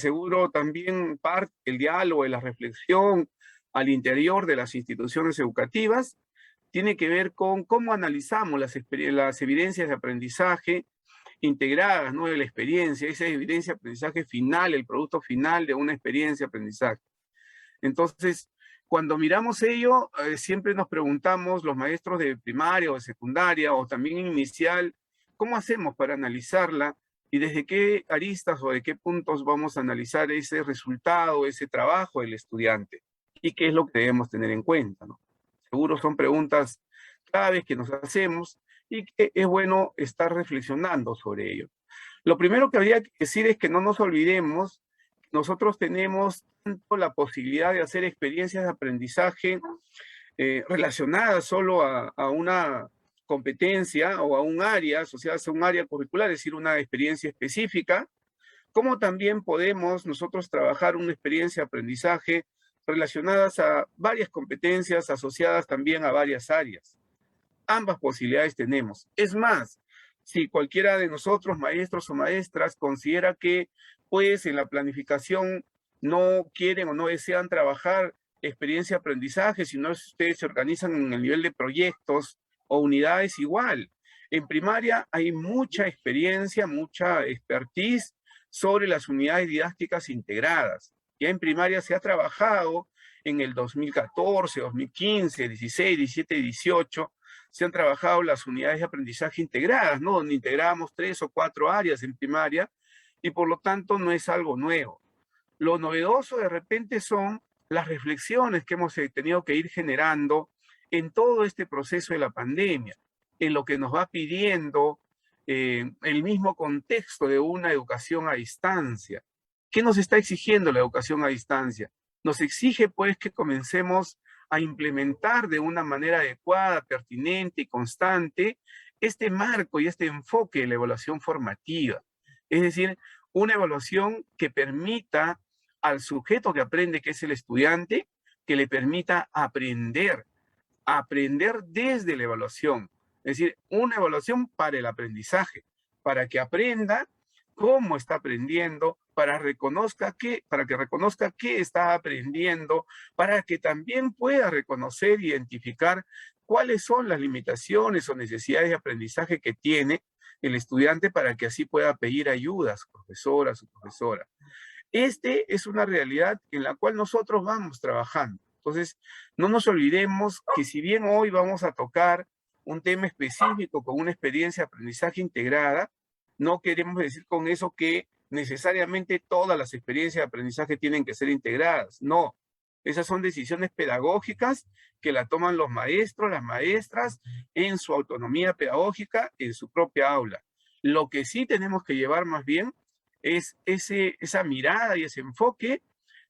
seguro también parte del diálogo, de la reflexión al interior de las instituciones educativas, tiene que ver con cómo analizamos las evidencias de aprendizaje integradas, ¿no? De la experiencia, esa evidencia de aprendizaje final, el producto final de una experiencia de aprendizaje. Entonces, cuando miramos ello, siempre nos preguntamos, los maestros de primaria o de secundaria o también inicial, ¿cómo hacemos para analizarla? ¿Y desde qué aristas o de qué puntos vamos a analizar ese resultado, ese trabajo del estudiante? ¿Y qué es lo que debemos tener en cuenta, ¿no? Seguro son preguntas claves que nos hacemos y que es bueno estar reflexionando sobre ello. Lo primero que habría que decir es que no nos olvidemos, nosotros tenemos tanto la posibilidad de hacer experiencias de aprendizaje relacionadas solo a una competencia o a un área, asociadas a un área curricular, es decir, una experiencia específica, como también podemos nosotros trabajar una experiencia de aprendizaje relacionadas a varias competencias asociadas también a varias áreas. Ambas posibilidades tenemos. Es más, si cualquiera de nosotros, maestros o maestras, considera que pues en la planificación no quieren o no desean trabajar experiencia de aprendizaje, sino ustedes se organizan en el nivel de proyectos o unidades igual. En primaria hay mucha experiencia, mucha expertise sobre las unidades didácticas integradas. Ya en primaria se ha trabajado en el 2014, 2015, 16, 17, 18, se han trabajado las unidades de aprendizaje integradas, ¿no? Donde integramos 3 o 4 áreas en primaria y por lo tanto no es algo nuevo. Lo novedoso de repente son las reflexiones que hemos tenido que ir generando en todo este proceso de la pandemia, en lo que nos va pidiendo el mismo contexto de una educación a distancia. ¿Qué nos está exigiendo la educación a distancia? Nos exige pues que comencemos a implementar de una manera adecuada, pertinente y constante este marco y este enfoque de la evaluación formativa. Es decir, una evaluación que permita al sujeto que aprende, que es el estudiante, que le permita aprender desde la evaluación. Es decir, una evaluación para el aprendizaje, para que aprenda cómo está aprendiendo, para que reconozca qué está aprendiendo, para que también pueda reconocer, identificar cuáles son las limitaciones o necesidades de aprendizaje que tiene el estudiante para que así pueda pedir ayuda a su profesora, a su profesora. Este es una realidad en la cual nosotros vamos trabajando. Entonces, no nos olvidemos que si bien hoy vamos a tocar un tema específico con una experiencia de aprendizaje integrada, no queremos decir con eso que necesariamente todas las experiencias de aprendizaje tienen que ser integradas. No, esas son decisiones pedagógicas que la toman los maestros, las maestras, en su autonomía pedagógica, en su propia aula. Lo que sí tenemos que llevar más bien es esa mirada y ese enfoque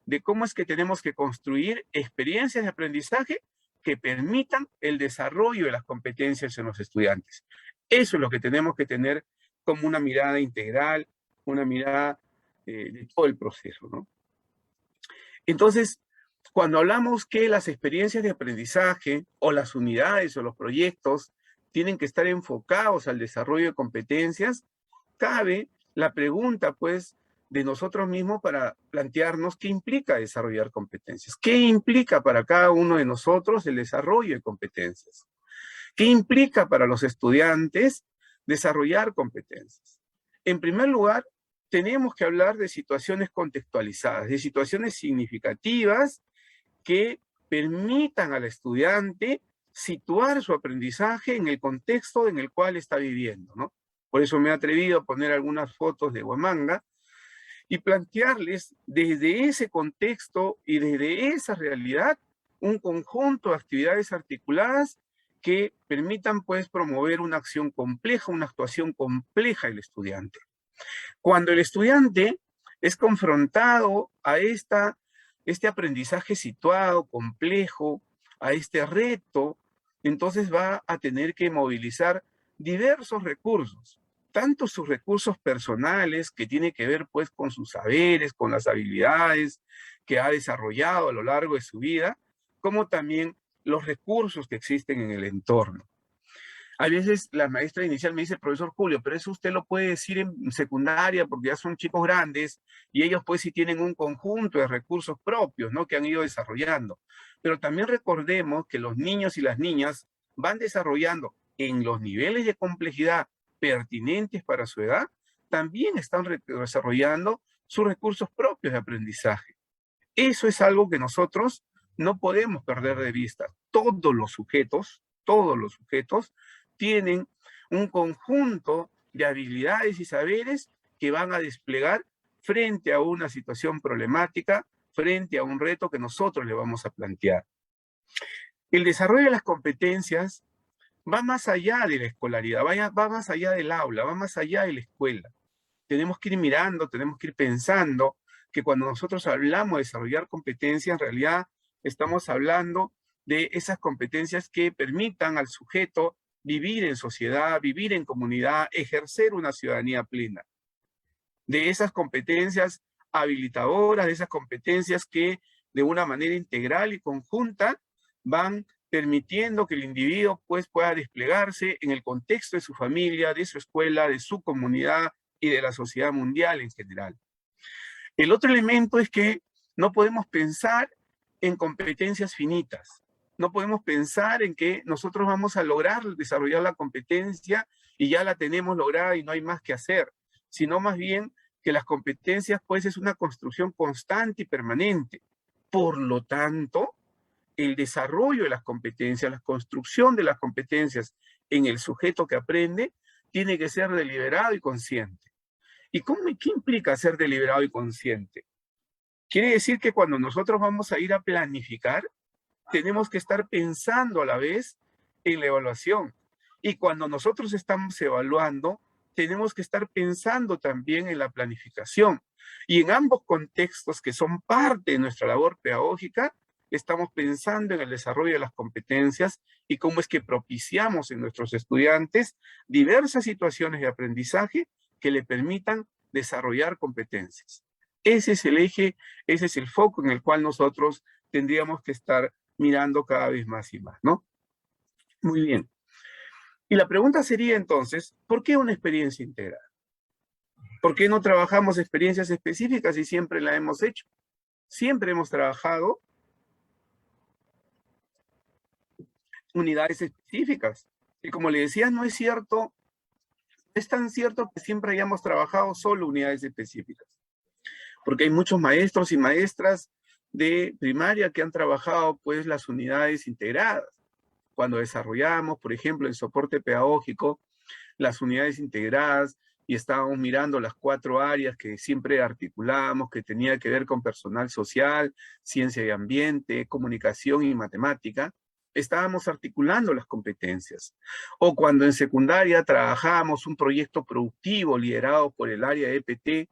de cómo es que tenemos que construir experiencias de aprendizaje que permitan el desarrollo de las competencias en los estudiantes. Eso es lo que tenemos que tener como una mirada integral, una mirada de todo el proceso, ¿no? Entonces, cuando hablamos que las experiencias de aprendizaje o las unidades o los proyectos tienen que estar enfocados al desarrollo de competencias, cabe la pregunta, pues, de nosotros mismos para plantearnos qué implica desarrollar competencias. ¿Qué implica para cada uno de nosotros el desarrollo de competencias? ¿Qué implica para los estudiantes desarrollar competencias? En primer lugar, tenemos que hablar de situaciones contextualizadas, de situaciones significativas que permitan al estudiante situar su aprendizaje en el contexto en el cual está viviendo, ¿no? Por eso me he atrevido a poner algunas fotos de Huamanga y plantearles desde ese contexto y desde esa realidad un conjunto de actividades articuladas que permitan pues promover una acción compleja, una actuación compleja del estudiante. Cuando el estudiante es confrontado a este aprendizaje situado, complejo, a este reto, entonces va a tener que movilizar diversos recursos, tanto sus recursos personales, que tiene que ver pues con sus saberes, con las habilidades que ha desarrollado a lo largo de su vida, como también los recursos que existen en el entorno. A veces la maestra inicial me dice, profesor Julio, pero eso usted lo puede decir en secundaria porque ya son chicos grandes y ellos pues sí tienen un conjunto de recursos propios, ¿no? Que han ido desarrollando. Pero también recordemos que los niños y las niñas van desarrollando en los niveles de complejidad pertinentes para su edad, también están desarrollando sus recursos propios de aprendizaje. Eso es algo que nosotros no podemos perder de vista. Todos los sujetos tienen un conjunto de habilidades y saberes que van a desplegar frente a una situación problemática, frente a un reto que nosotros le vamos a plantear. El desarrollo de las competencias va más allá de la escolaridad, va más allá del aula, va más allá de la escuela. Tenemos que ir mirando, tenemos que ir pensando que cuando nosotros hablamos de desarrollar competencias, en realidad estamos hablando de esas competencias que permitan al sujeto vivir en sociedad, vivir en comunidad, ejercer una ciudadanía plena. De esas competencias habilitadoras, de esas competencias que de una manera integral y conjunta van permitiendo que el individuo pues, pueda desplegarse en el contexto de su familia, de su escuela, de su comunidad y de la sociedad mundial en general. El otro elemento es que no podemos pensar en competencias finitas. No podemos pensar en que nosotros vamos a lograr desarrollar la competencia y ya la tenemos lograda y no hay más que hacer, sino más bien que las competencias pues es una construcción constante y permanente. Por lo tanto, el desarrollo de las competencias, la construcción de las competencias en el sujeto que aprende, tiene que ser deliberado y consciente. ¿Y qué implica ser deliberado y consciente? Quiere decir que cuando nosotros vamos a ir a planificar, tenemos que estar pensando a la vez en la evaluación. Y cuando nosotros estamos evaluando, tenemos que estar pensando también en la planificación. Y en ambos contextos que son parte de nuestra labor pedagógica, estamos pensando en el desarrollo de las competencias y cómo es que propiciamos en nuestros estudiantes diversas situaciones de aprendizaje que le permitan desarrollar competencias. Ese es el eje, ese es el foco en el cual nosotros tendríamos que estar mirando cada vez más y más, ¿no? Muy bien. Y la pregunta sería entonces, ¿por qué una experiencia integral? ¿Por qué no trabajamos experiencias específicas y siempre la hemos hecho? Siempre hemos trabajado unidades específicas. Y como le decía, no es cierto, es tan cierto que siempre hayamos trabajado solo unidades específicas. Porque hay muchos maestros y maestras de primaria que han trabajado pues las unidades integradas. Cuando desarrollamos, por ejemplo, el soporte pedagógico, las unidades integradas y estábamos mirando las 4 áreas que siempre articulamos, que tenía que ver con personal social, ciencia y ambiente, comunicación y matemática, estábamos articulando las competencias. O cuando en secundaria trabajábamos un proyecto productivo liderado por el área EPT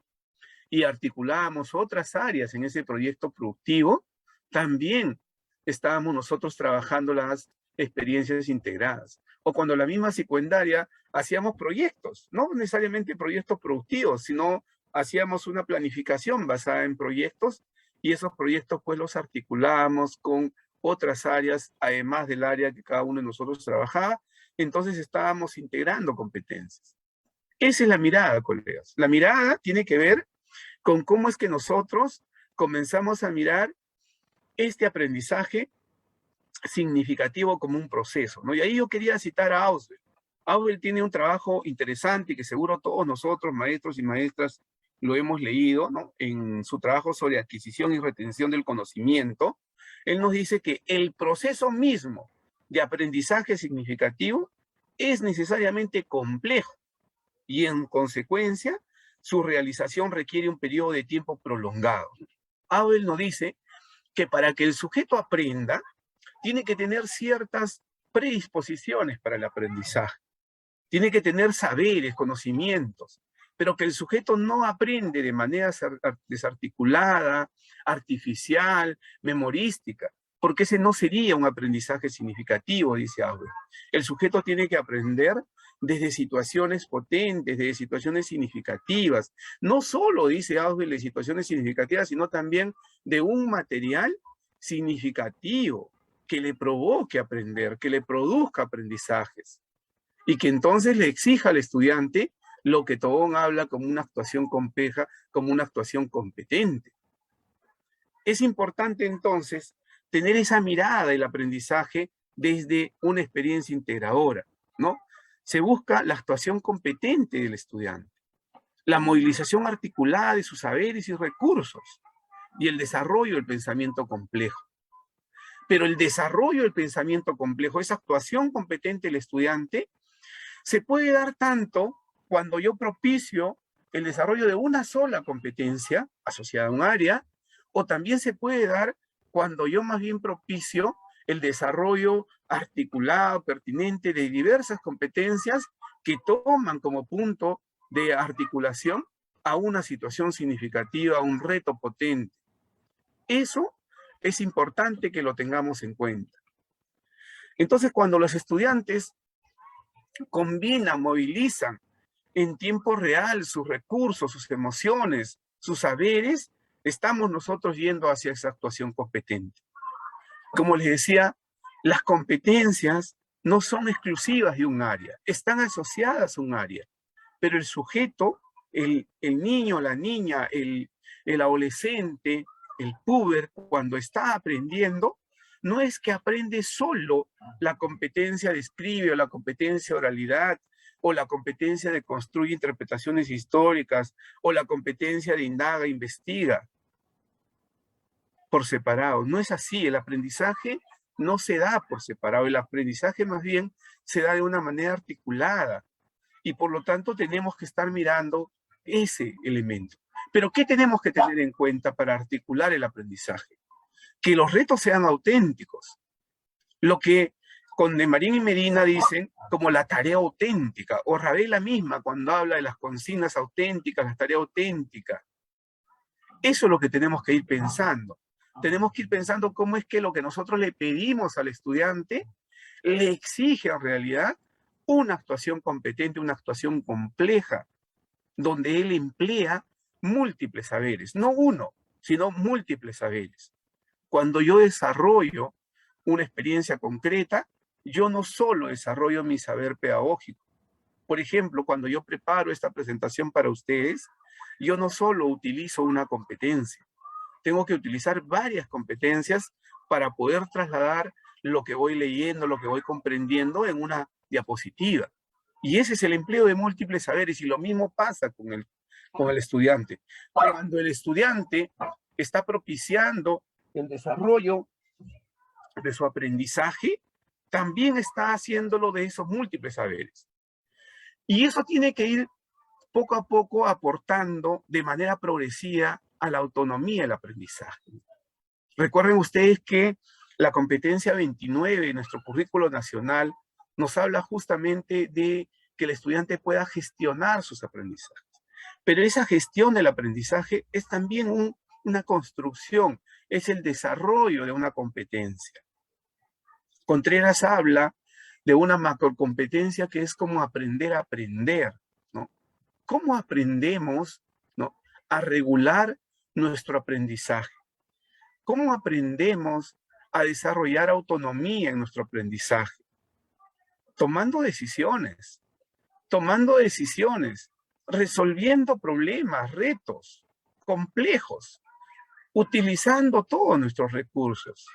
y articulábamos otras áreas en ese proyecto productivo, también estábamos nosotros trabajando las experiencias integradas. O cuando la misma secundaria hacíamos proyectos, no necesariamente proyectos productivos, sino hacíamos una planificación basada en proyectos y esos proyectos pues los articulábamos con otras áreas, además del área que cada uno de nosotros trabajaba, entonces estábamos integrando competencias. Esa es la mirada, colegas. La mirada tiene que ver con cómo es que nosotros comenzamos a mirar este aprendizaje significativo como un proceso, ¿no? Y ahí yo quería citar a Auswell. Auswell tiene un trabajo interesante que seguro todos nosotros, maestros y maestras, lo hemos leído, ¿no? En su trabajo sobre adquisición y retención del conocimiento. Él nos dice que el proceso mismo de aprendizaje significativo es necesariamente complejo y en consecuencia su realización requiere un periodo de tiempo prolongado. Auswell nos dice que para que el sujeto aprenda, tiene que tener ciertas predisposiciones para el aprendizaje. Tiene que tener saberes, conocimientos, pero que el sujeto no aprende de manera desarticulada, artificial, memorística, porque ese no sería un aprendizaje significativo, dice Auswell. El sujeto tiene que aprender desde situaciones potentes, desde situaciones significativas. No solo, dice Auswell, de situaciones significativas, sino también de un material significativo que le provoque aprender, que le produzca aprendizajes. y que entonces le exija al estudiante lo que Tobón habla como una actuación compleja, como una actuación competente. Es importante entonces tener esa mirada del aprendizaje desde una experiencia integradora, ¿no? Se busca la actuación competente del estudiante, la movilización articulada de sus saberes y recursos y el desarrollo del pensamiento complejo. Pero el desarrollo del pensamiento complejo, esa actuación competente del estudiante, se puede dar tanto cuando yo propicio el desarrollo de una sola competencia asociada a un área, o también se puede dar cuando yo más bien propicio el desarrollo articulado, pertinente de diversas competencias que toman como punto de articulación a una situación significativa, a un reto potente. Eso es importante que lo tengamos en cuenta. Entonces, cuando los estudiantes combinan, movilizan en tiempo real sus recursos, sus emociones, sus saberes, estamos nosotros yendo hacia esa actuación competente. Como les decía, las competencias no son exclusivas de un área, están asociadas a un área, pero el sujeto, el niño, la niña, el adolescente, el puber, cuando está aprendiendo, no es que aprende solo la competencia de escribe o la competencia de oralidad o la competencia de construye interpretaciones históricas o la competencia de indaga, investiga por separado. No es así, el aprendizaje no se da por separado, el aprendizaje más bien se da de una manera articulada y por lo tanto tenemos que estar mirando ese elemento. Pero ¿qué tenemos que tener en cuenta para articular el aprendizaje? Que los retos sean auténticos. Lo que con de Marín y Medina dicen como la tarea auténtica, o Ravela misma cuando habla de las consignas auténticas, la tarea auténtica. Eso es lo que tenemos que ir pensando. Tenemos que ir pensando cómo es que lo que nosotros le pedimos al estudiante le exige en realidad una actuación competente, una actuación compleja, donde él emplea múltiples saberes, no uno, sino múltiples saberes. Cuando yo desarrollo una experiencia concreta, yo no solo desarrollo mi saber pedagógico. Por ejemplo, cuando yo preparo esta presentación para ustedes, yo no solo utilizo una competencia, tengo que utilizar varias competencias para poder trasladar lo que voy leyendo, lo que voy comprendiendo en una diapositiva. Y ese es el empleo de múltiples saberes y lo mismo pasa con el estudiante. Cuando el estudiante está propiciando el desarrollo de su aprendizaje, también está haciéndolo de esos múltiples saberes. Y eso tiene que ir poco a poco aportando de manera progresiva a la autonomía del aprendizaje. Recuerden ustedes que la competencia 29 de nuestro currículo nacional nos habla justamente de que el estudiante pueda gestionar sus aprendizajes. Pero esa gestión del aprendizaje es también una construcción, es el desarrollo de una competencia. Contreras habla de una macrocompetencia que es como aprender a aprender, ¿no? ¿Cómo aprendemos, ¿no?, a regular nuestro aprendizaje? ¿Cómo aprendemos a desarrollar autonomía en nuestro aprendizaje? Tomando decisiones, resolviendo problemas, retos complejos, utilizando todos nuestros recursos.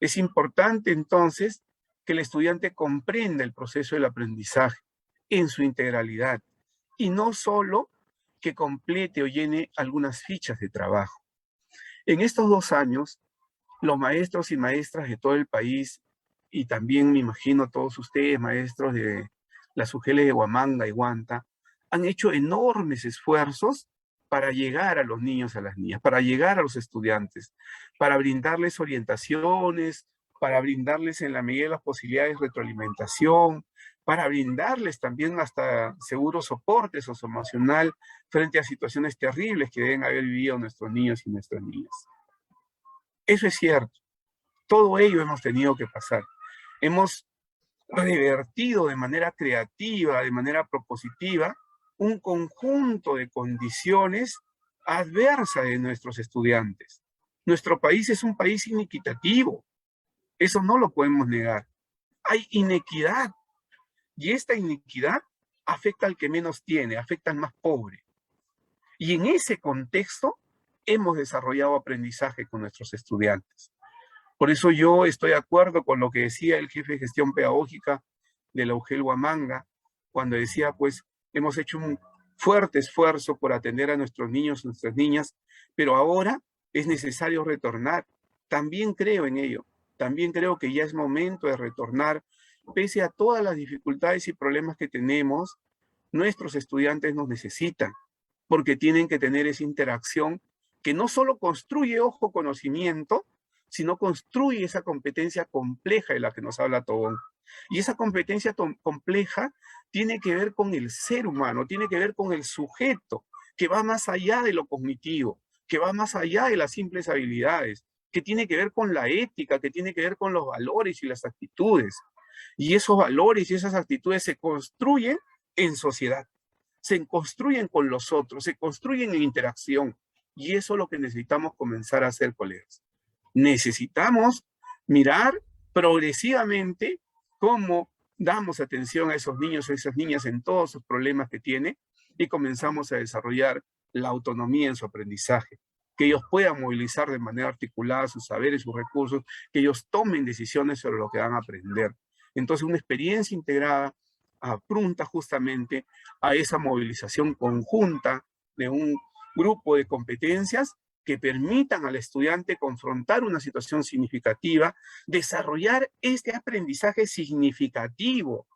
Es importante entonces que el estudiante comprenda el proceso del aprendizaje en su integralidad y no solo que complete o llene algunas fichas de trabajo. En estos 2 años, los maestros y maestras de todo el país, y también me imagino todos ustedes, maestros de las UGELes de Huamanga y Huanta, han hecho enormes esfuerzos para llegar a los niños, a las niñas, para llegar a los estudiantes, para brindarles orientaciones, para brindarles en la medida de las posibilidades retroalimentación, para brindarles también hasta seguro soporte socioemocional frente a situaciones terribles que deben haber vivido nuestros niños y nuestras niñas. Eso es cierto. Todo ello hemos tenido que pasar. Hemos revertido de manera creativa, de manera propositiva, un conjunto de condiciones adversas de nuestros estudiantes. Nuestro país es un país inequitativo. Eso no lo podemos negar. Hay inequidad Y esta inequidad afecta al que menos tiene, afecta al más pobre. Y en ese contexto hemos desarrollado aprendizaje con nuestros estudiantes. Por eso yo estoy de acuerdo con lo que decía el jefe de gestión pedagógica de la UGEL Huamanga, cuando decía, pues, hemos hecho un fuerte esfuerzo por atender a nuestros niños, nuestras niñas, pero ahora es necesario retornar. También creo en ello. También creo que ya es momento de retornar, pese a todas las dificultades y problemas que tenemos. Nuestros estudiantes nos necesitan, porque tienen que tener esa interacción que no solo construye, ojo, conocimiento, sino construye esa competencia compleja de la que nos habla Tobón. Y esa competencia compleja tiene que ver con el ser humano, tiene que ver con el sujeto, que va más allá de lo cognitivo, que va más allá de las simples habilidades, que tiene que ver con la ética, que tiene que ver con los valores y las actitudes. Y esos valores y esas actitudes se construyen en sociedad, se construyen con los otros, se construyen en interacción. Y eso es lo que necesitamos comenzar a hacer, colegas. Necesitamos mirar progresivamente cómo damos atención a esos niños, a esas niñas en todos sus problemas que tienen y comenzamos a desarrollar la autonomía en su aprendizaje, que ellos puedan movilizar de manera articulada sus saberes, sus recursos, que ellos tomen decisiones sobre lo que van a aprender. Entonces, una experiencia integrada apunta justamente a esa movilización conjunta de un grupo de competencias que permitan al estudiante confrontar una situación significativa, desarrollar este aprendizaje significativo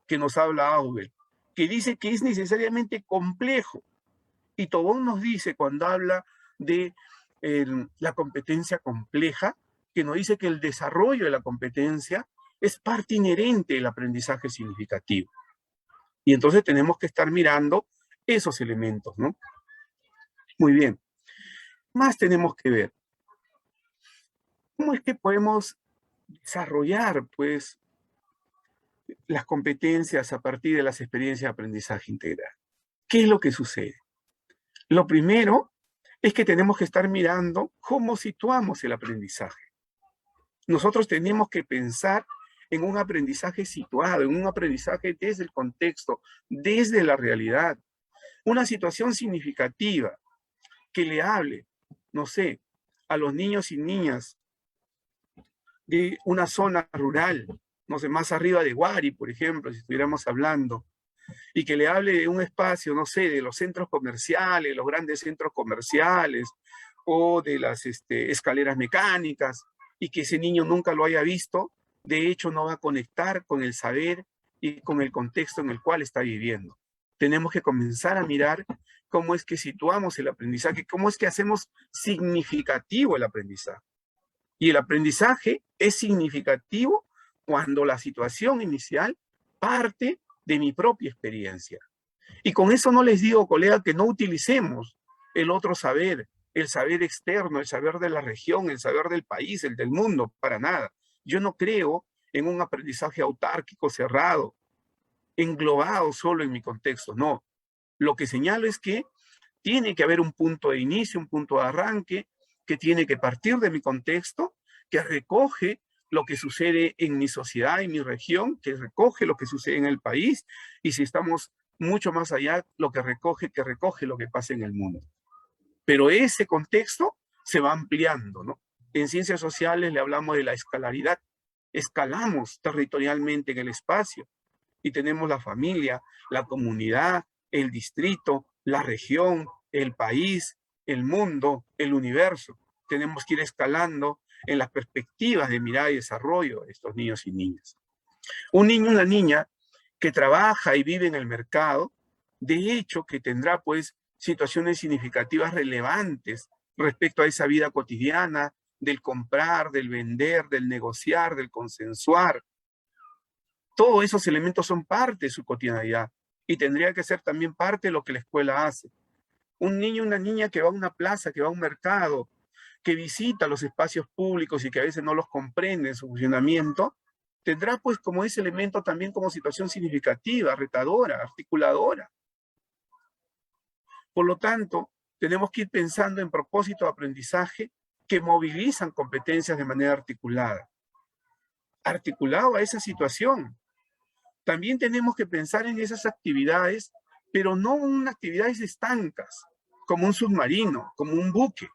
que nos habla Auber, que dice que es necesariamente complejo. Y Tobón nos dice, cuando habla de la competencia compleja, que nos dice que el desarrollo de la competencia es parte inherente del aprendizaje significativo. Y entonces tenemos que estar mirando esos elementos, ¿no? Muy bien. Más tenemos que ver. ¿Cómo es que podemos desarrollar, pues, las competencias a partir de las experiencias de aprendizaje integral? ¿Qué es lo que sucede? Lo primero es que tenemos que estar mirando cómo situamos el aprendizaje. Nosotros tenemos que pensar en un aprendizaje situado, en un aprendizaje desde el contexto, desde la realidad. Una situación significativa que le hable, no sé, a los niños y niñas de una zona rural, no sé, más arriba de Huari, por ejemplo, si estuviéramos hablando, y que le hable de un espacio, no sé, de los centros comerciales, los grandes centros comerciales, o de las escaleras mecánicas, y que ese niño nunca lo haya visto, de hecho no va a conectar con el saber y con el contexto en el cual está viviendo. Tenemos que comenzar a mirar cómo es que situamos el aprendizaje, cómo es que hacemos significativo el aprendizaje. Y el aprendizaje es significativo cuando la situación inicial parte de mi propia experiencia. Y con eso no les digo, colega, que no utilicemos el otro saber, el saber externo, el saber de la región, el saber del país, el del mundo, para nada. Yo no creo en un aprendizaje autárquico cerrado, englobado solo en mi contexto, no. Lo que señalo es que tiene que haber un punto de inicio, un punto de arranque, que tiene que partir de mi contexto, que recoge lo que sucede en mi sociedad, en mi región, que recoge lo que sucede en el país, y si estamos mucho más allá, lo que recoge lo que pasa en el mundo. Pero ese contexto se va ampliando, ¿no? En ciencias sociales le hablamos de la escalaridad. Escalamos territorialmente en el espacio y tenemos la familia, la comunidad, el distrito, la región, el país, el mundo, el universo. Tenemos que ir escalando en las perspectivas de mirada y desarrollo de estos niños y niñas. Un niño, una niña que trabaja y vive en el mercado, de hecho que tendrá pues situaciones significativas relevantes respecto a esa vida cotidiana, del comprar, del vender, del negociar, del consensuar. Todos esos elementos son parte de su cotidianidad y tendría que ser también parte de lo que la escuela hace. Un niño, una niña que va a una plaza, que va a un mercado, que visita los espacios públicos y que a veces no los comprende en su funcionamiento, tendrá pues como ese elemento también como situación significativa, retadora, articuladora. Por lo tanto, tenemos que ir pensando en propósitos de aprendizaje que movilizan competencias de manera articulada. Articulado a esa situación. También tenemos que pensar en esas actividades, pero no en actividades estancas, como un submarino, como un buque,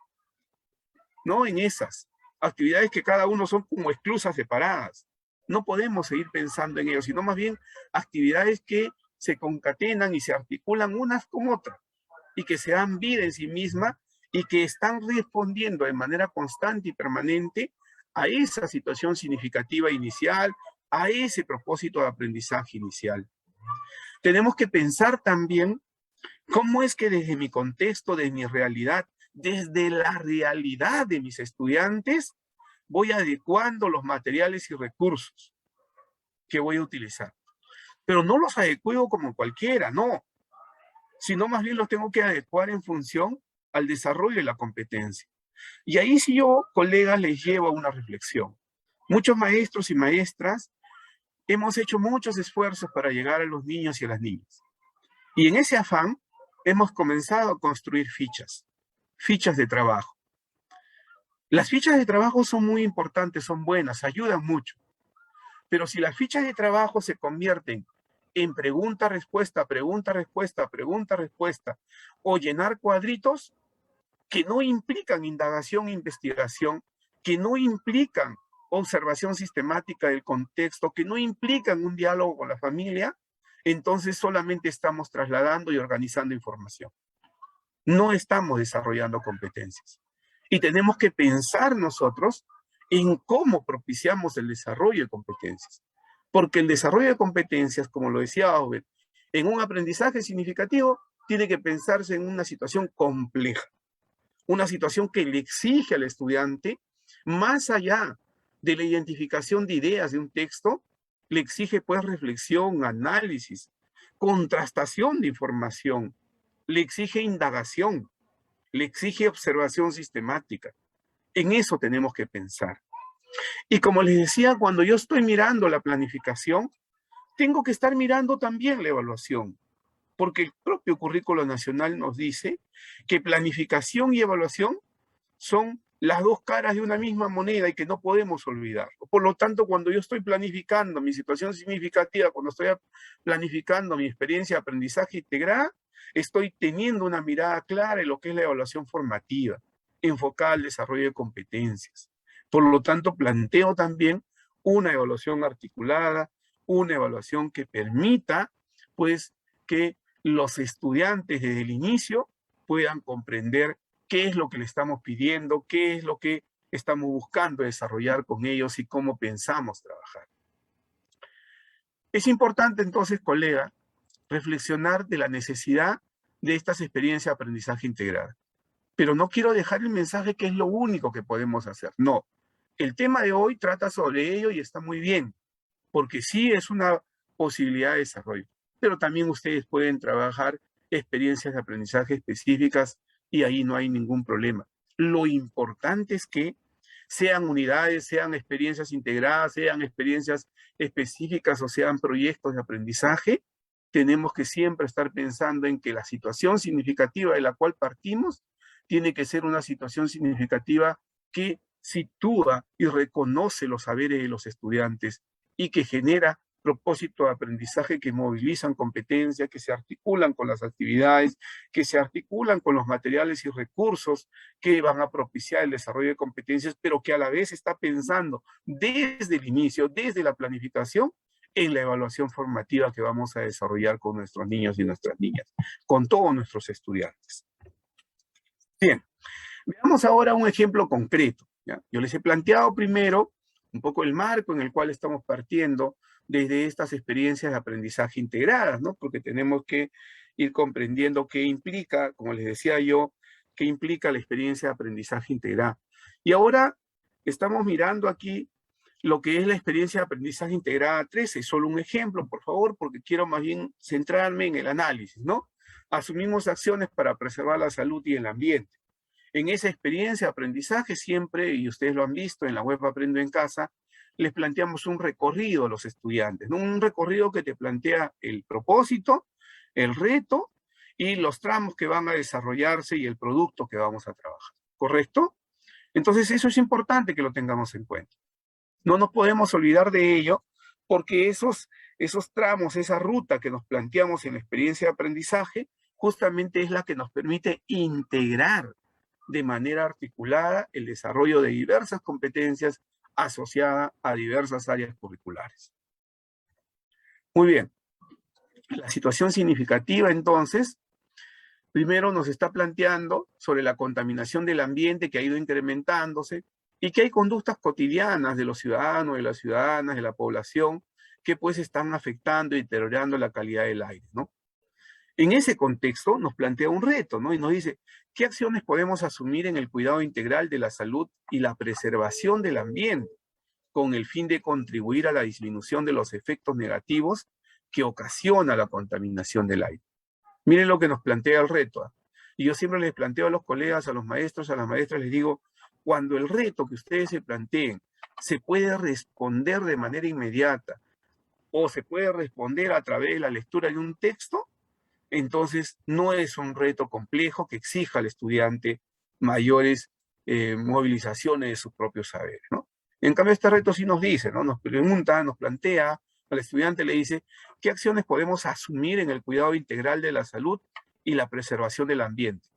no en esas actividades que cada uno son como esclusas separadas. No podemos seguir pensando en ello, sino más bien actividades que se concatenan y se articulan unas con otras y que se dan vida en sí misma y que están respondiendo de manera constante y permanente a esa situación significativa inicial, a ese propósito de aprendizaje inicial. Tenemos que pensar también cómo es que desde mi contexto, desde mi realidad, desde la realidad de mis estudiantes, voy adecuando los materiales y recursos que voy a utilizar. Pero no los adecuo como cualquiera, no, sino más bien los tengo que adecuar en función al desarrollo de la competencia. Y ahí sí yo, colegas, les llevo a una reflexión. Muchos maestros y maestras hemos hecho muchos esfuerzos para llegar a los niños y a las niñas. Y en ese afán hemos comenzado a construir fichas de trabajo. Las fichas de trabajo son muy importantes, son buenas, ayudan mucho. Pero si las fichas de trabajo se convierten en pregunta-respuesta, pregunta-respuesta, pregunta-respuesta, o llenar cuadritos que no implican indagación e investigación, que no implican observación sistemática del contexto, que no implican un diálogo con la familia, entonces solamente estamos trasladando y organizando información. No estamos desarrollando competencias. Y tenemos que pensar nosotros en cómo propiciamos el desarrollo de competencias. Porque el desarrollo de competencias, como lo decía Aubert, en un aprendizaje significativo, tiene que pensarse en una situación compleja. Una situación que le exige al estudiante, más allá de la identificación de ideas de un texto, le exige pues reflexión, análisis, contrastación de información, le exige indagación, le exige observación sistemática. En eso tenemos que pensar. Y como les decía, cuando yo estoy mirando la planificación, tengo que estar mirando también la evaluación, porque el propio currículo nacional nos dice que planificación y evaluación son las dos caras de una misma moneda y que no podemos olvidarlo. Por lo tanto, cuando yo estoy planificando mi situación significativa, cuando estoy planificando mi experiencia de aprendizaje integrada, estoy teniendo una mirada clara en lo que es la evaluación formativa, enfocada al desarrollo de competencias. Por lo tanto, planteo también una evaluación articulada, una evaluación que permita, pues, que los estudiantes desde el inicio puedan comprender qué es lo que le estamos pidiendo, qué es lo que estamos buscando desarrollar con ellos y cómo pensamos trabajar. Es importante entonces, colega, reflexionar de la necesidad de estas experiencias de aprendizaje integral. Pero no quiero dejar el mensaje que es lo único que podemos hacer. No, el tema de hoy trata sobre ello y está muy bien, porque sí es una posibilidad de desarrollo. Pero también ustedes pueden trabajar experiencias de aprendizaje específicas y ahí no hay ningún problema. Lo importante es que sean unidades, sean experiencias integradas, sean experiencias específicas o sean proyectos de aprendizaje, tenemos que siempre estar pensando en que la situación significativa de la cual partimos tiene que ser una situación significativa que sitúa y reconoce los saberes de los estudiantes y que genera propósito de aprendizaje que movilizan competencias, que se articulan con las actividades, que se articulan con los materiales y recursos que van a propiciar el desarrollo de competencias, pero que a la vez está pensando desde el inicio, desde la planificación, en la evaluación formativa que vamos a desarrollar con nuestros niños y nuestras niñas, con todos nuestros estudiantes. Bien, veamos ahora un ejemplo concreto, ¿ya? Yo les he planteado primero un poco el marco en el cual estamos partiendo desde estas experiencias de aprendizaje integradas, ¿no? Porque tenemos que ir comprendiendo qué implica, como les decía yo, qué implica la experiencia de aprendizaje integrada. Y ahora estamos mirando aquí lo que es la experiencia de aprendizaje integrada 13. Solo un ejemplo, por favor, porque quiero más bien centrarme en el análisis, ¿no? Asumimos acciones para preservar la salud y el ambiente. En esa experiencia de aprendizaje siempre, y ustedes lo han visto en la web Aprendo en Casa, les planteamos un recorrido a los estudiantes, ¿no? Un recorrido que te plantea el propósito, el reto y los tramos que van a desarrollarse y el producto que vamos a trabajar, ¿correcto? Entonces eso es importante que lo tengamos en cuenta. No nos podemos olvidar de ello porque esos tramos, esa ruta que nos planteamos en la experiencia de aprendizaje, justamente es la que nos permite integrar de manera articulada el desarrollo de diversas competencias asociadas a diversas áreas curriculares. Muy bien, la situación significativa entonces, primero nos está planteando sobre la contaminación del ambiente que ha ido incrementándose y que hay conductas cotidianas de los ciudadanos, de las ciudadanas, de la población, que pues están afectando y deteriorando la calidad del aire, ¿no? En ese contexto nos plantea un reto, ¿no? Y nos dice, ¿qué acciones podemos asumir en el cuidado integral de la salud y la preservación del ambiente con el fin de contribuir a la disminución de los efectos negativos que ocasiona la contaminación del aire? Miren lo que nos plantea el reto. Y yo siempre les planteo a los colegas, a los maestros, a las maestras, les digo, cuando el reto que ustedes se planteen se puede responder de manera inmediata o se puede responder a través de la lectura de un texto, entonces no es un reto complejo que exija al estudiante mayores movilizaciones de sus propios saberes, ¿no? En cambio, este reto sí nos dice, ¿no? Nos pregunta, nos plantea, al estudiante le dice, ¿qué acciones podemos asumir en el cuidado integral de la salud y la preservación del ambiente?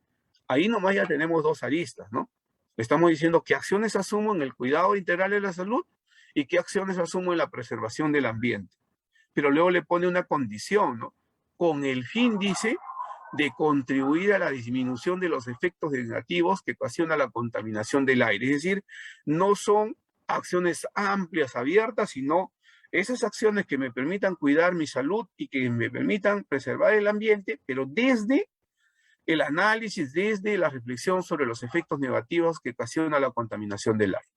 Ahí nomás ya tenemos dos aristas, ¿no? Estamos diciendo qué acciones asumo en el cuidado integral de la salud y qué acciones asumo en la preservación del ambiente. Pero luego le pone una condición, ¿no? Con el fin, dice, de contribuir a la disminución de los efectos negativos que ocasiona la contaminación del aire. Es decir, no son acciones amplias, abiertas, sino esas acciones que me permitan cuidar mi salud y que me permitan preservar el ambiente, pero desde el análisis, desde la reflexión sobre los efectos negativos que ocasiona la contaminación del aire.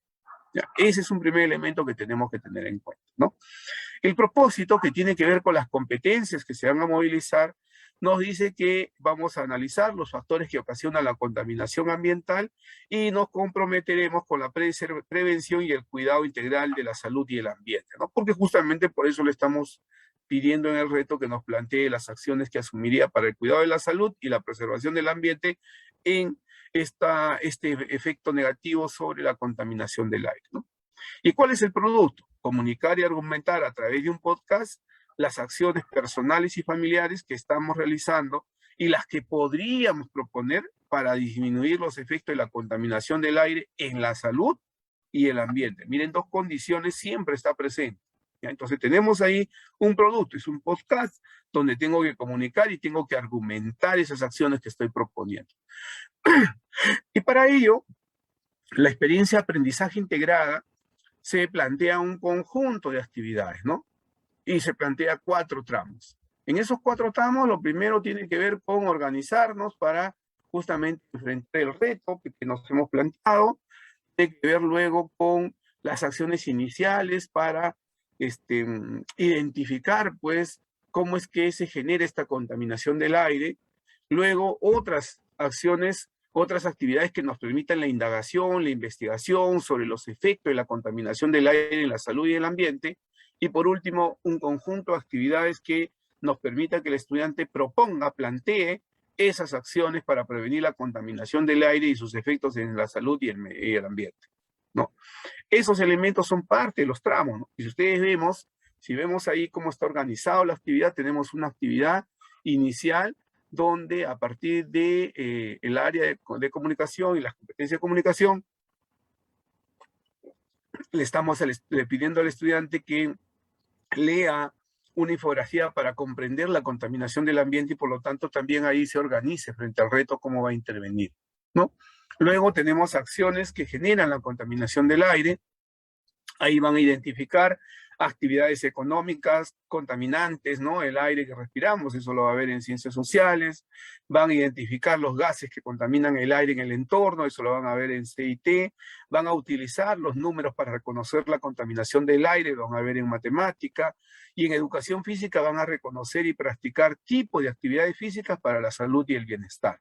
Ya, ese es un primer elemento que tenemos que tener en cuenta, ¿no? El propósito, que tiene que ver con las competencias que se van a movilizar, nos dice que vamos a analizar los factores que ocasionan la contaminación ambiental y nos comprometeremos con la prevención y el cuidado integral de la salud y el ambiente, ¿no? Porque justamente por eso le estamos pidiendo en el reto que nos plantee las acciones que asumiría para el cuidado de la salud y la preservación del ambiente en este efecto negativo sobre la contaminación del aire, ¿no? ¿Y cuál es el producto? Comunicar y argumentar a través de un podcast las acciones personales y familiares que estamos realizando y las que podríamos proponer para disminuir los efectos de la contaminación del aire en la salud y el ambiente. Miren, dos condiciones siempre está presente. ¿Ya? Entonces tenemos ahí un producto, es un podcast donde tengo que comunicar y tengo que argumentar esas acciones que estoy proponiendo. Y para ello, la experiencia de aprendizaje integrada se plantea un conjunto de actividades, ¿no? Y se plantea 4 tramos. En esos 4 tramos, lo primero tiene que ver con organizarnos para justamente enfrentar el reto que nos hemos planteado. Tiene que ver luego con las acciones iniciales para identificar, pues, cómo es que se genera esta contaminación del aire. Luego, otras acciones, otras actividades que nos permitan la indagación, la investigación sobre los efectos de la contaminación del aire en la salud y el ambiente. Y por último, un conjunto de actividades que nos permita que el estudiante proponga, plantee esas acciones para prevenir la contaminación del aire y sus efectos en la salud y el ambiente, ¿no? Esos elementos son parte de los tramos, ¿no? Y si ustedes vemos, si vemos ahí cómo está organizada la actividad, tenemos una actividad inicial donde a partir de el área de comunicación y las competencias de comunicación, le estamos pidiendo al estudiante que lea una infografía para comprender la contaminación del ambiente y por lo tanto también ahí se organice frente al reto cómo va a intervenir, ¿no? Luego tenemos acciones que generan la contaminación del aire. Ahí van a identificar actividades económicas contaminantes, ¿no? El aire que respiramos, eso lo va a ver en ciencias sociales. Van a identificar los gases que contaminan el aire en el entorno, eso lo van a ver en CIT. Van a utilizar los números para reconocer la contaminación del aire, lo van a ver en matemática. Y en educación física van a reconocer y practicar tipos de actividades físicas para la salud y el bienestar.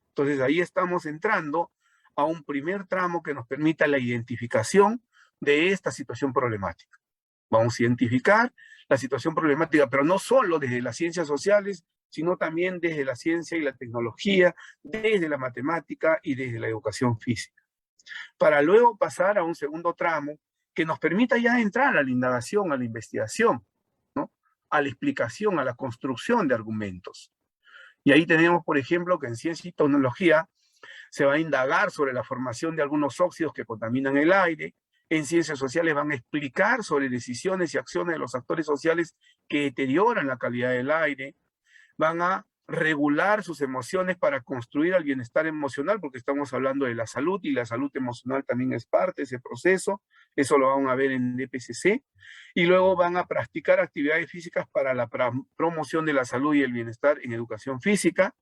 Entonces ahí estamos entrando a un primer tramo que nos permita la identificación de esta situación problemática. Vamos a identificar la situación problemática, pero no solo desde las ciencias sociales, sino también desde la ciencia y la tecnología, desde la matemática y desde la educación física. Para luego pasar a un segundo tramo, que nos permita ya entrar a la indagación, a la investigación, ¿no? A la explicación, a la construcción de argumentos. Y ahí tenemos, por ejemplo, que en ciencia y tecnología se va a indagar sobre la formación de algunos óxidos que contaminan el aire. En ciencias sociales van a explicar sobre decisiones y acciones de los actores sociales que deterioran la calidad del aire. Van a regular sus emociones para construir el bienestar emocional, porque estamos hablando de la salud y la salud emocional también es parte de ese proceso. Eso lo van a ver en DPCC. Y luego van a practicar actividades físicas para la promoción de la salud y el bienestar en educación física.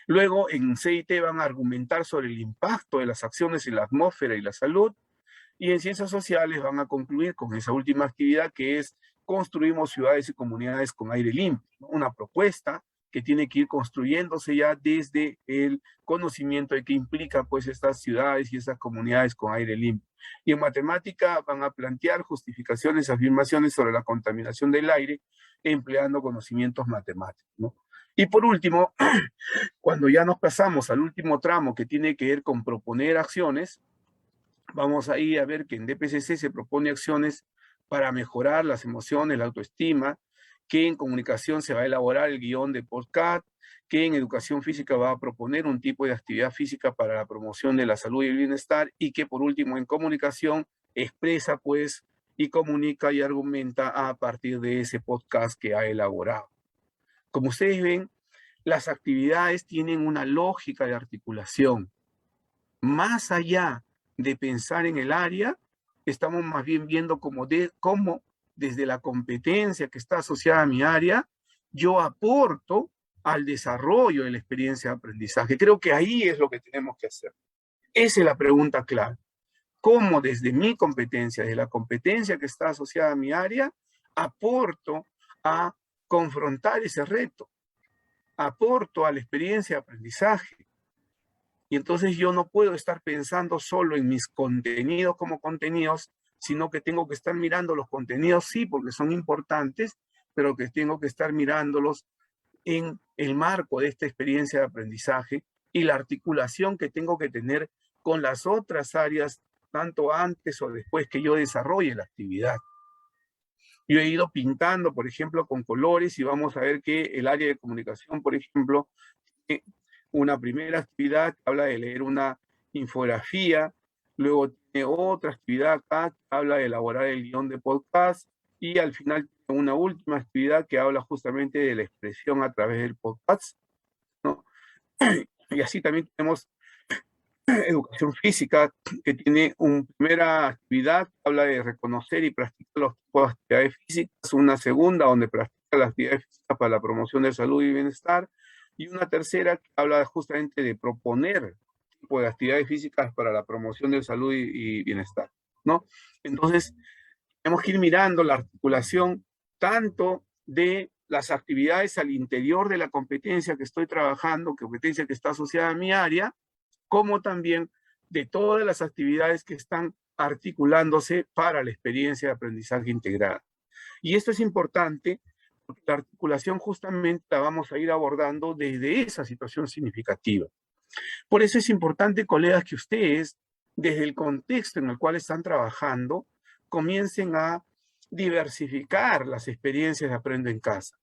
Luego en CIT van a argumentar sobre el impacto de las acciones en la atmósfera y la salud. Y en ciencias sociales van a concluir con esa última actividad que es construimos ciudades y comunidades con aire limpio, ¿no? Una propuesta que tiene que ir construyéndose ya desde el conocimiento de qué implica pues estas ciudades y estas comunidades con aire limpio. Y en matemática van a plantear justificaciones, afirmaciones sobre la contaminación del aire empleando conocimientos matemáticos, ¿no? Y por último, cuando ya nos pasamos al último tramo que tiene que ver con proponer acciones, vamos ahí a ver que en DPCC se propone acciones para mejorar las emociones, la autoestima, que en comunicación se va a elaborar el guión de podcast, que en educación física va a proponer un tipo de actividad física para la promoción de la salud y el bienestar, y que por último en comunicación expresa pues y comunica y argumenta a partir de ese podcast que ha elaborado. Como ustedes ven, las actividades tienen una lógica de articulación. Más allá de pensar en el área, estamos más bien viendo cómo desde la competencia que está asociada a mi área, yo aporto al desarrollo de la experiencia de aprendizaje. Creo que ahí es lo que tenemos que hacer. Esa es la pregunta clave. ¿Cómo desde mi competencia, desde la competencia que está asociada a mi área, aporto a confrontar ese reto? Aporto a la experiencia de aprendizaje. Y entonces yo no puedo estar pensando solo en mis contenidos como contenidos, sino que tengo que estar mirando los contenidos, sí, porque son importantes, pero que tengo que estar mirándolos en el marco de esta experiencia de aprendizaje y la articulación que tengo que tener con las otras áreas, tanto antes o después que yo desarrolle la actividad. Yo he ido pintando, por ejemplo, con colores y vamos a ver que el área de comunicación, por ejemplo, una primera actividad que habla de leer una infografía, luego tiene otra actividad acá que habla de elaborar el guión de podcast y al final tiene una última actividad que habla justamente de la expresión a través del podcast, ¿no? Y así también tenemos educación física, que tiene una primera actividad que habla de reconocer y practicar los tipos de actividades físicas, una segunda donde practica las actividades físicas para la promoción de salud y bienestar, y una tercera que habla justamente de proponer tipo de actividades físicas para la promoción de salud y bienestar, ¿no? Entonces, tenemos que ir mirando la articulación tanto de las actividades al interior de la competencia que estoy trabajando, competencia que está asociada a mi área, como también de todas las actividades que están articulándose para la experiencia de aprendizaje integrada. Y esto es importante porque la articulación justamente la vamos a ir abordando desde esa situación significativa. Por eso es importante, colegas, que ustedes, desde el contexto en el cual están trabajando, comiencen a diversificar las experiencias de Aprendo en Casa.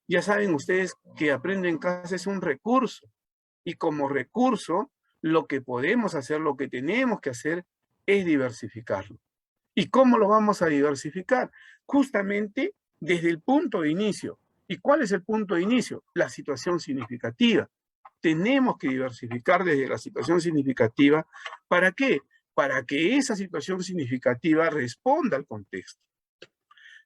Ya saben ustedes que Aprendo en Casa es un recurso, y como recurso, lo que podemos hacer, lo que tenemos que hacer, es diversificarlo. ¿Y cómo lo vamos a diversificar? Justamente desde el punto de inicio. ¿Y cuál es el punto de inicio? La situación significativa. Tenemos que diversificar desde la situación significativa. ¿Para qué? Para que esa situación significativa responda al contexto.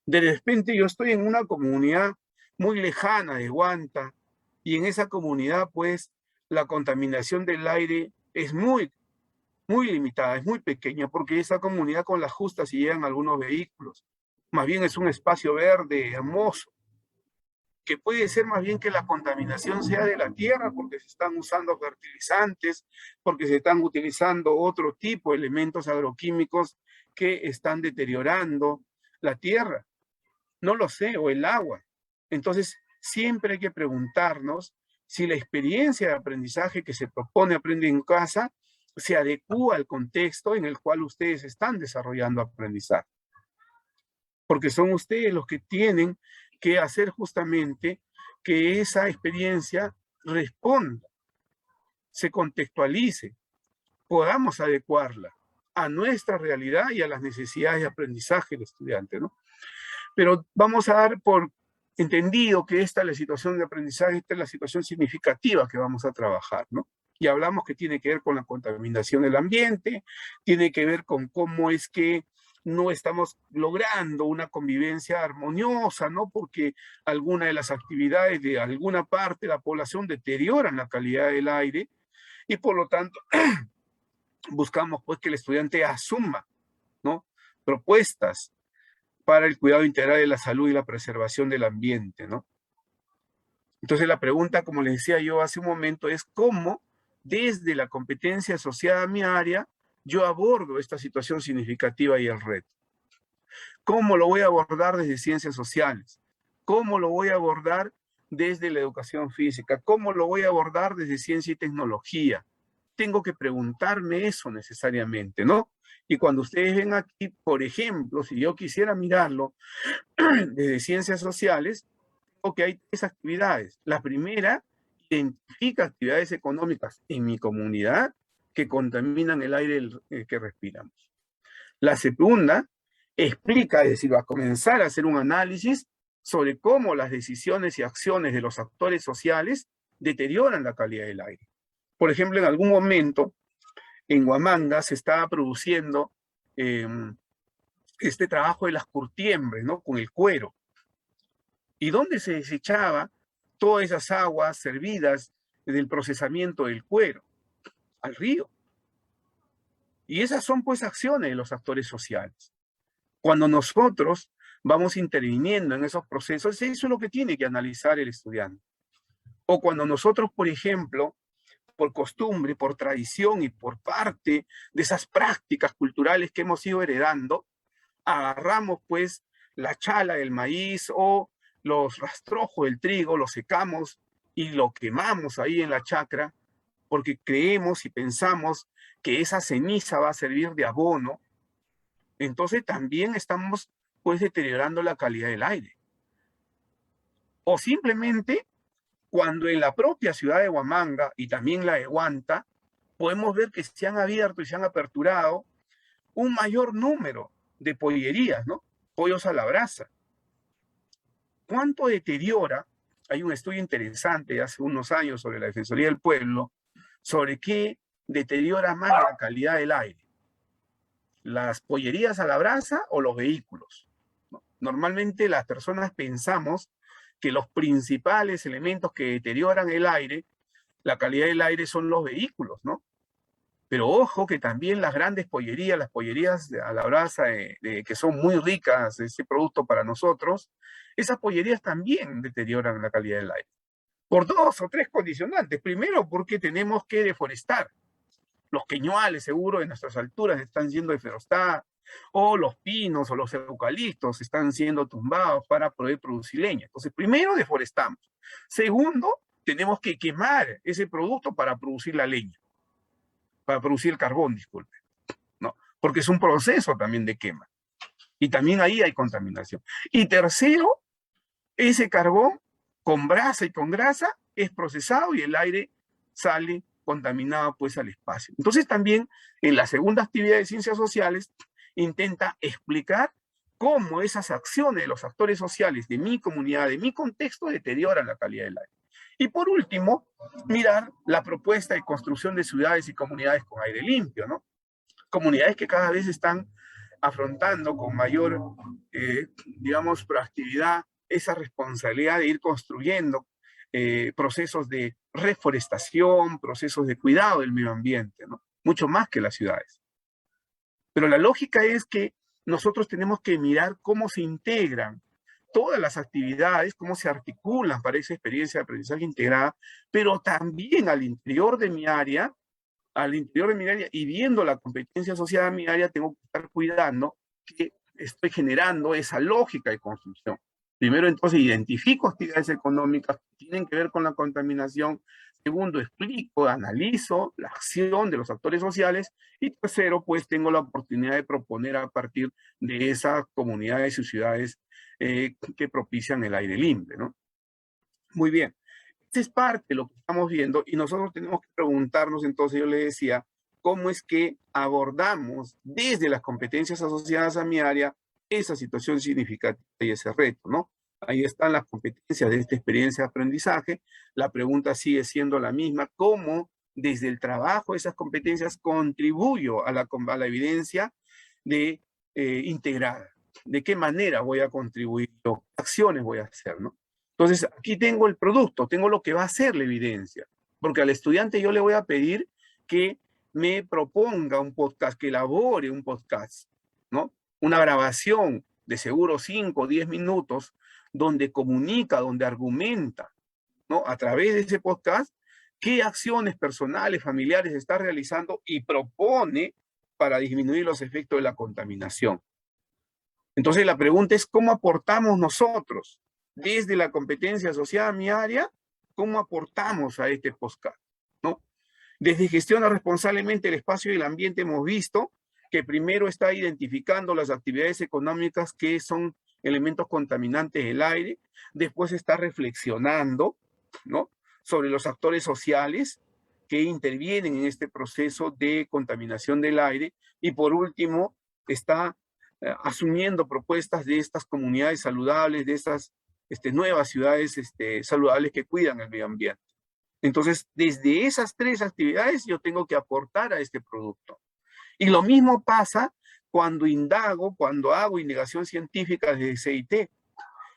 De repente yo estoy en una comunidad muy lejana de Huanta y en esa comunidad pues la contaminación del aire es muy limitada, es muy pequeña, porque esa comunidad con las justas y llegan algunos vehículos. Más bien es un espacio verde, hermoso, que puede ser más bien que la contaminación sea de la tierra, porque se están usando fertilizantes, porque se están utilizando otro tipo de elementos agroquímicos que están deteriorando la tierra. No lo sé, o el agua. Entonces, siempre hay que preguntarnos si la experiencia de aprendizaje que se propone Aprende en Casa se adecúa al contexto en el cual ustedes están desarrollando aprendizaje. Porque son ustedes los que tienen que hacer justamente que esa experiencia responda, se contextualice, podamos adecuarla a nuestra realidad y a las necesidades de aprendizaje del estudiante, ¿no? Pero vamos a dar por entendido que esta es la situación de aprendizaje, esta es la situación significativa que vamos a trabajar, ¿no? Y hablamos que tiene que ver con la contaminación del ambiente, tiene que ver con cómo es que no estamos logrando una convivencia armoniosa, ¿no? Porque alguna de las actividades de alguna parte de la población deterioran la calidad del aire y por lo tanto buscamos pues que el estudiante asuma, ¿no? Propuestas para el cuidado integral de la salud y la preservación del ambiente, ¿no? Entonces la pregunta, como les decía yo hace un momento, es cómo desde la competencia asociada a mi área yo abordo esta situación significativa y el reto. ¿Cómo lo voy a abordar desde ciencias sociales? ¿Cómo lo voy a abordar desde la educación física? ¿Cómo lo voy a abordar desde ciencia y tecnología? Tengo que preguntarme eso necesariamente, ¿no? Y cuando ustedes ven aquí, por ejemplo, si yo quisiera mirarlo desde ciencias sociales, tengo que hay 3 actividades. La primera, identifica actividades económicas en mi comunidad que contaminan el aire que respiramos. La segunda, explica, es decir, va a comenzar a hacer un análisis sobre cómo las decisiones y acciones de los actores sociales deterioran la calidad del aire. Por ejemplo, en algún momento, en Huamanga se estaba produciendo este trabajo de las curtiembres, ¿no? Con el cuero. ¿Y dónde se desechaba todas esas aguas servidas del procesamiento del cuero? Al río. Y esas son pues acciones de los actores sociales. Cuando nosotros vamos interviniendo en esos procesos, eso es lo que tiene que analizar el estudiante. O cuando nosotros, por ejemplo, por costumbre, por tradición y por parte de esas prácticas culturales que hemos ido heredando, agarramos pues la chala del maíz o los rastrojos del trigo, lo secamos y lo quemamos ahí en la chacra porque creemos y pensamos que esa ceniza va a servir de abono. Entonces también estamos pues deteriorando la calidad del aire. O simplemente cuando en la propia ciudad de Huamanga y también la de Huanta, podemos ver que se han abierto y se han aperturado un mayor número de pollerías, ¿no? Pollos a la brasa. ¿Cuánto deteriora? Hay un estudio interesante de hace unos años sobre la Defensoría del Pueblo, sobre qué deteriora más la calidad del aire. ¿Las pollerías a la brasa o los vehículos? Normalmente las personas pensamos que los principales elementos que deterioran el aire, la calidad del aire, son los vehículos, ¿no? Pero ojo que también las grandes pollerías, las pollerías a la brasa, que son muy ricas, ese producto para nosotros, esas pollerías también deterioran la calidad del aire. Por 2 o 3 condicionantes. Primero, porque tenemos que deforestar. Los queñuales, seguro, de nuestras alturas están siendo deforestados, o los pinos o los eucaliptos están siendo tumbados para poder producir leña. Entonces, primero, deforestamos. Segundo, tenemos que quemar ese producto para producir la leña, para producir el carbón, disculpe, ¿no? Porque es un proceso también de quema. Y también ahí hay contaminación. Y tercero, ese carbón con brasa y con grasa es procesado y el aire sale contaminado pues al espacio. Entonces también en la segunda actividad de ciencias sociales intenta explicar cómo esas acciones de los actores sociales de mi comunidad, de mi contexto, deterioran la calidad del aire. Y por último, mirar la propuesta de construcción de ciudades y comunidades con aire limpio, ¿no? Comunidades que cada vez están afrontando con mayor, digamos, proactividad esa responsabilidad de ir construyendo procesos de reforestación, procesos de cuidado del medio ambiente, ¿no? Mucho más que las ciudades. Pero la lógica es que nosotros tenemos que mirar cómo se integran todas las actividades, cómo se articulan para esa experiencia de aprendizaje integrada, pero también al interior de mi área, y viendo la competencia asociada a mi área, tengo que estar cuidando que estoy generando esa lógica de construcción. Primero, entonces, identifico actividades económicas que tienen que ver con la contaminación. Segundo, explico, analizo la acción de los actores sociales. Y tercero, pues tengo la oportunidad de proponer a partir de esas comunidades y ciudades que propician el aire limpio, ¿no? Muy bien. Esta es parte de lo que estamos viendo y nosotros tenemos que preguntarnos, entonces yo le decía, cómo es que abordamos desde las competencias asociadas a mi área esa situación significativa y ese reto, ¿no? Ahí están las competencias de esta experiencia de aprendizaje. La pregunta sigue siendo la misma: ¿cómo desde el trabajo esas competencias contribuyo a la evidencia de integrada? ¿De qué manera voy a contribuir? ¿Qué acciones voy a hacer, no? Entonces, aquí tengo el producto, tengo lo que va a ser la evidencia, porque al estudiante yo le voy a pedir que me proponga un podcast, que elabore un podcast, ¿no? Una grabación de seguro 5 o 10 minutos, donde comunica, donde argumenta, ¿no? A través de ese podcast, qué acciones personales, familiares está realizando y propone para disminuir los efectos de la contaminación. Entonces, la pregunta es, ¿cómo aportamos nosotros desde la competencia asociada a mi área? ¿Cómo aportamos a este podcast, ¿no? Desde Gestiona Responsablemente el Espacio y el Ambiente hemos visto que primero está identificando las actividades económicas que son elementos contaminantes del aire, después está reflexionando, ¿no?, sobre los actores sociales que intervienen en este proceso de contaminación del aire, y por último está asumiendo propuestas de estas comunidades saludables, de estas nuevas ciudades saludables que cuidan el medio ambiente. Entonces, desde esas tres actividades yo tengo que aportar a este producto. Y lo mismo pasa cuando indago, cuando hago indagación científica desde CIT.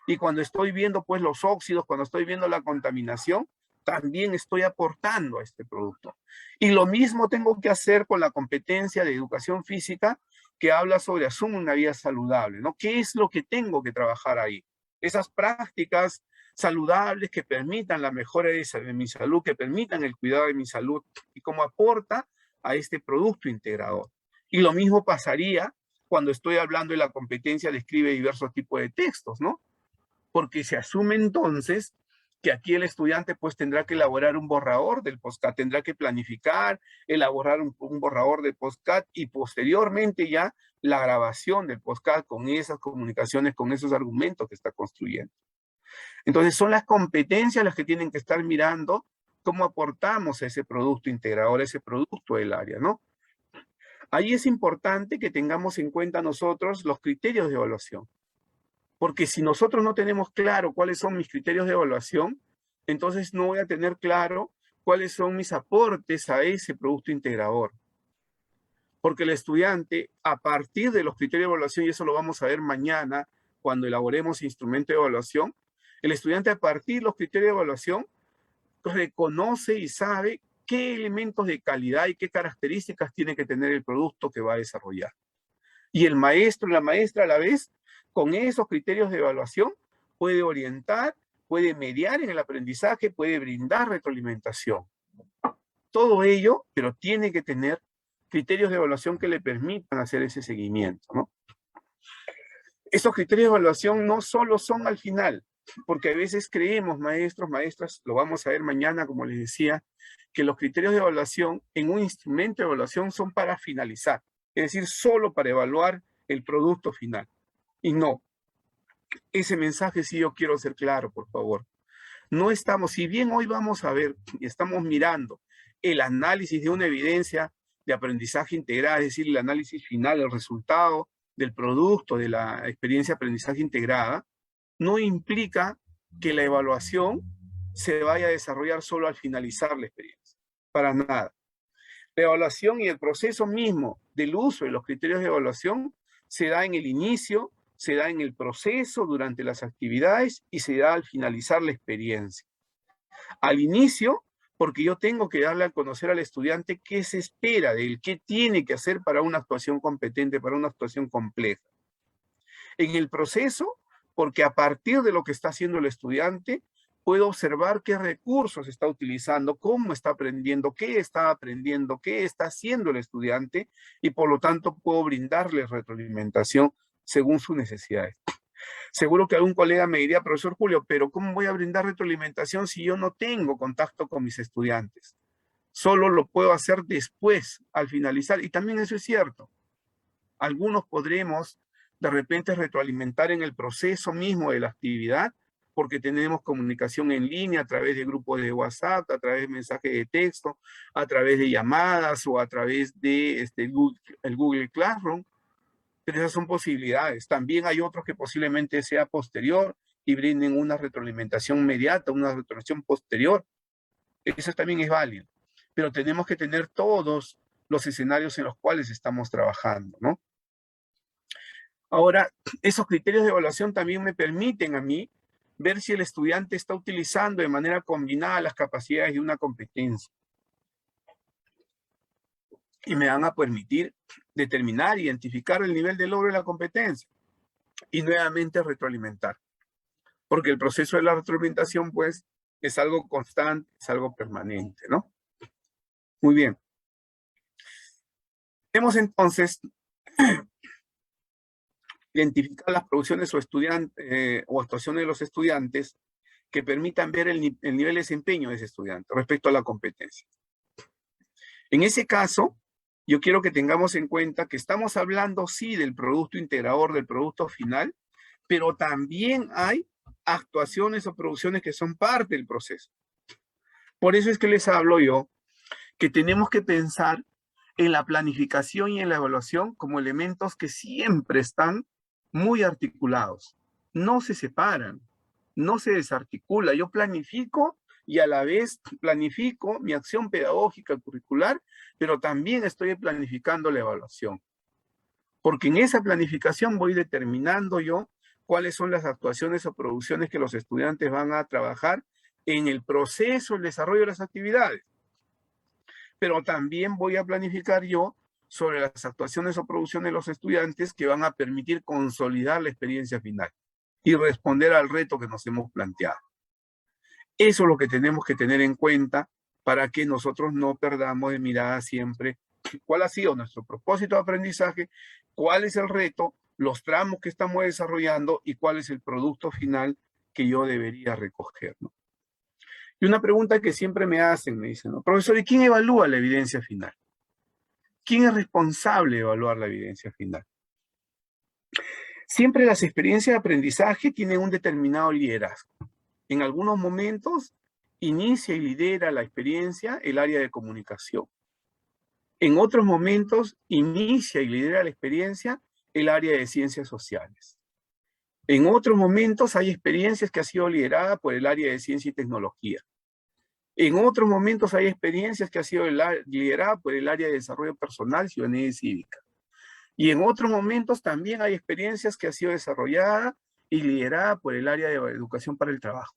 Y cuando estoy viendo pues los óxidos, cuando estoy viendo la contaminación, también estoy aportando a este producto. Y lo mismo tengo que hacer con la competencia de educación física, que habla sobre asume una vida saludable, ¿no? ¿Qué es lo que tengo que trabajar ahí? Esas prácticas saludables que permitan la mejora de mi salud, que permitan el cuidado de mi salud, y cómo aporta a este producto integrador. Y lo mismo pasaría cuando estoy hablando de la competencia de escribe diversos tipos de textos, ¿no? Porque se asume entonces que aquí el estudiante pues tendrá que elaborar un borrador del podcast, tendrá que planificar, elaborar un borrador del podcast y posteriormente ya la grabación del podcast con esas comunicaciones, con esos argumentos que está construyendo. Entonces son las competencias las que tienen que estar mirando cómo aportamos a ese producto integrador, a ese producto del área, ¿no? Ahí es importante que tengamos en cuenta nosotros los criterios de evaluación. Porque si nosotros no tenemos claro cuáles son mis criterios de evaluación, entonces no voy a tener claro cuáles son mis aportes a ese producto integrador. Porque el estudiante, a partir de los criterios de evaluación, y eso lo vamos a ver mañana cuando elaboremos instrumento de evaluación, el estudiante a partir de los criterios de evaluación reconoce y sabe qué elementos de calidad y qué características tiene que tener el producto que va a desarrollar. Y el maestro y la maestra a la vez, con esos criterios de evaluación, puede orientar, puede mediar en el aprendizaje, puede brindar retroalimentación. Todo ello, pero tiene que tener criterios de evaluación que le permitan hacer ese seguimiento, ¿no? Esos criterios de evaluación no solo son al final, porque a veces creemos, maestros, maestras, lo vamos a ver mañana, como les decía, que los criterios de evaluación en un instrumento de evaluación son para finalizar, es decir, solo para evaluar el producto final. Y no, ese mensaje sí yo quiero ser claro, por favor. No estamos, si bien hoy vamos a ver y estamos mirando el análisis de una evidencia de aprendizaje integral, es decir, el análisis final, el resultado del producto de la experiencia de aprendizaje integrada, no implica que la evaluación se vaya a desarrollar solo al finalizar la experiencia. Para nada. La evaluación y el proceso mismo del uso de los criterios de evaluación se da en el inicio, se da en el proceso, durante las actividades y se da al finalizar la experiencia. Al inicio, porque yo tengo que darle a conocer al estudiante qué se espera de él, qué tiene que hacer para una actuación competente, para una actuación compleja. En el proceso, porque a partir de lo que está haciendo el estudiante, puedo observar qué recursos está utilizando, cómo está aprendiendo, qué está haciendo el estudiante, y por lo tanto puedo brindarle retroalimentación según sus necesidades. Seguro que algún colega me diría, profesor Julio, pero ¿cómo voy a brindar retroalimentación si yo no tengo contacto con mis estudiantes? Solo lo puedo hacer después, al finalizar. Y también eso es cierto. Algunos podremos de repente retroalimentar en el proceso mismo de la actividad, porque tenemos comunicación en línea a través de grupos de WhatsApp, a través de mensajes de texto, a través de llamadas o a través de el Google Classroom. Pero esas son posibilidades. También hay otros que posiblemente sea posterior y brinden una retroalimentación inmediata, una retroalimentación posterior. Eso también es válido. Pero tenemos que tener todos los escenarios en los cuales estamos trabajando, ¿no? Ahora, esos criterios de evaluación también me permiten a mí ver si el estudiante está utilizando de manera combinada las capacidades de una competencia. Y me van a permitir determinar, identificar el nivel de logro de la competencia y nuevamente retroalimentar. Porque el proceso de la retroalimentación, pues, es algo constante, es algo permanente, ¿no? Muy bien. Hemos entonces identificar las producciones o actuaciones de los estudiantes que permitan ver el nivel de desempeño de ese estudiante respecto a la competencia. En ese caso, yo quiero que tengamos en cuenta que estamos hablando, sí, del producto integrador, del producto final, pero también hay actuaciones o producciones que son parte del proceso. Por eso es que les hablo yo que tenemos que pensar en la planificación y en la evaluación como elementos que siempre están muy articulados. No se separan, no se desarticula. Yo planifico y a la vez planifico mi acción pedagógica curricular, pero también estoy planificando la evaluación. Porque en esa planificación voy determinando yo cuáles son las actuaciones o producciones que los estudiantes van a trabajar en el proceso, el desarrollo de las actividades. Pero también voy a planificar yo sobre las actuaciones o producciones de los estudiantes que van a permitir consolidar la experiencia final y responder al reto que nos hemos planteado. Eso es lo que tenemos que tener en cuenta para que nosotros no perdamos de mirada siempre cuál ha sido nuestro propósito de aprendizaje, cuál es el reto, los tramos que estamos desarrollando y cuál es el producto final que yo debería recoger, ¿no? Y una pregunta que siempre me hacen, me dicen, ¿no? Profesor, ¿y quién evalúa la evidencia final? ¿Quién es responsable de evaluar la evidencia final? Siempre las experiencias de aprendizaje tienen un determinado liderazgo. En algunos momentos inicia y lidera la experiencia el área de comunicación. En otros momentos inicia y lidera la experiencia el área de ciencias sociales. En otros momentos hay experiencias que han sido lideradas por el área de ciencia y tecnología. En otros momentos hay experiencias que han sido lideradas por el área de desarrollo personal, ciudadanía y cívica. Y en otros momentos también hay experiencias que han sido desarrolladas y lideradas por el área de educación para el trabajo.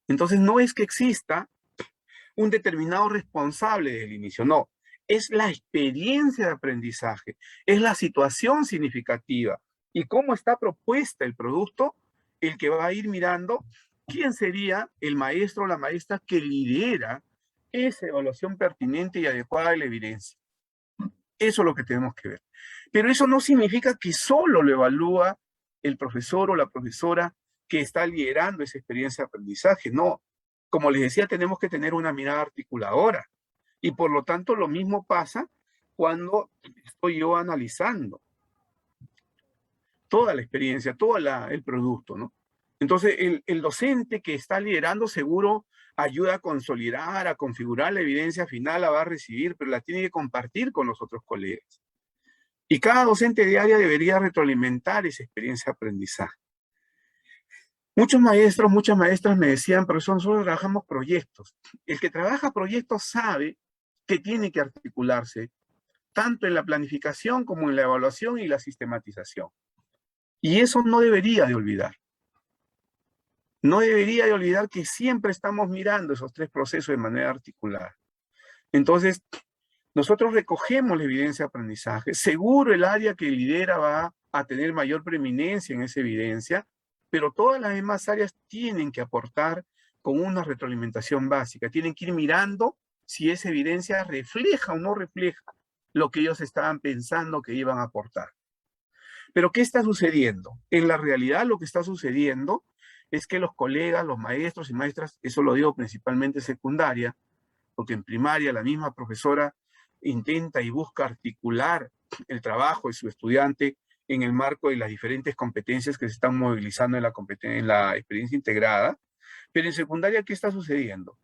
Entonces no es que exista un determinado responsable desde el inicio, no. Es la experiencia de aprendizaje, es la situación significativa y cómo está propuesta el producto el que va a ir mirando quién sería el maestro o la maestra que lidera esa evaluación pertinente y adecuada de la evidencia. Eso es lo que tenemos que ver. Pero eso no significa que solo lo evalúa el profesor o la profesora que está liderando esa experiencia de aprendizaje. No. Como les decía, tenemos que tener una mirada articuladora. Y por lo tanto, lo mismo pasa cuando estoy yo analizando toda la experiencia, todo el producto, ¿no? Entonces, el docente que está liderando seguro ayuda a consolidar, a configurar la evidencia final, la va a recibir, pero la tiene que compartir con los otros colegas. Y cada docente de área debería retroalimentar esa experiencia de aprendizaje. Muchos maestros, muchas maestras me decían, profesor, nosotros trabajamos proyectos. El que trabaja proyectos sabe que tiene que articularse tanto en la planificación como en la evaluación y la sistematización. Y eso no debería de olvidar. No debería de olvidar que siempre estamos mirando esos tres procesos de manera articulada. Entonces, nosotros recogemos la evidencia de aprendizaje. Seguro el área que lidera va a tener mayor preeminencia en esa evidencia, pero todas las demás áreas tienen que aportar con una retroalimentación básica. Tienen que ir mirando si esa evidencia refleja o no refleja lo que ellos estaban pensando que iban a aportar. Pero ¿qué está sucediendo? En la realidad lo que está sucediendo es que los colegas, los maestros y maestras, eso lo digo principalmente secundaria, porque en primaria la misma profesora intenta y busca articular el trabajo de su estudiante en el marco de las diferentes competencias que se están movilizando en la experiencia integrada. Pero en secundaria, ¿qué está sucediendo?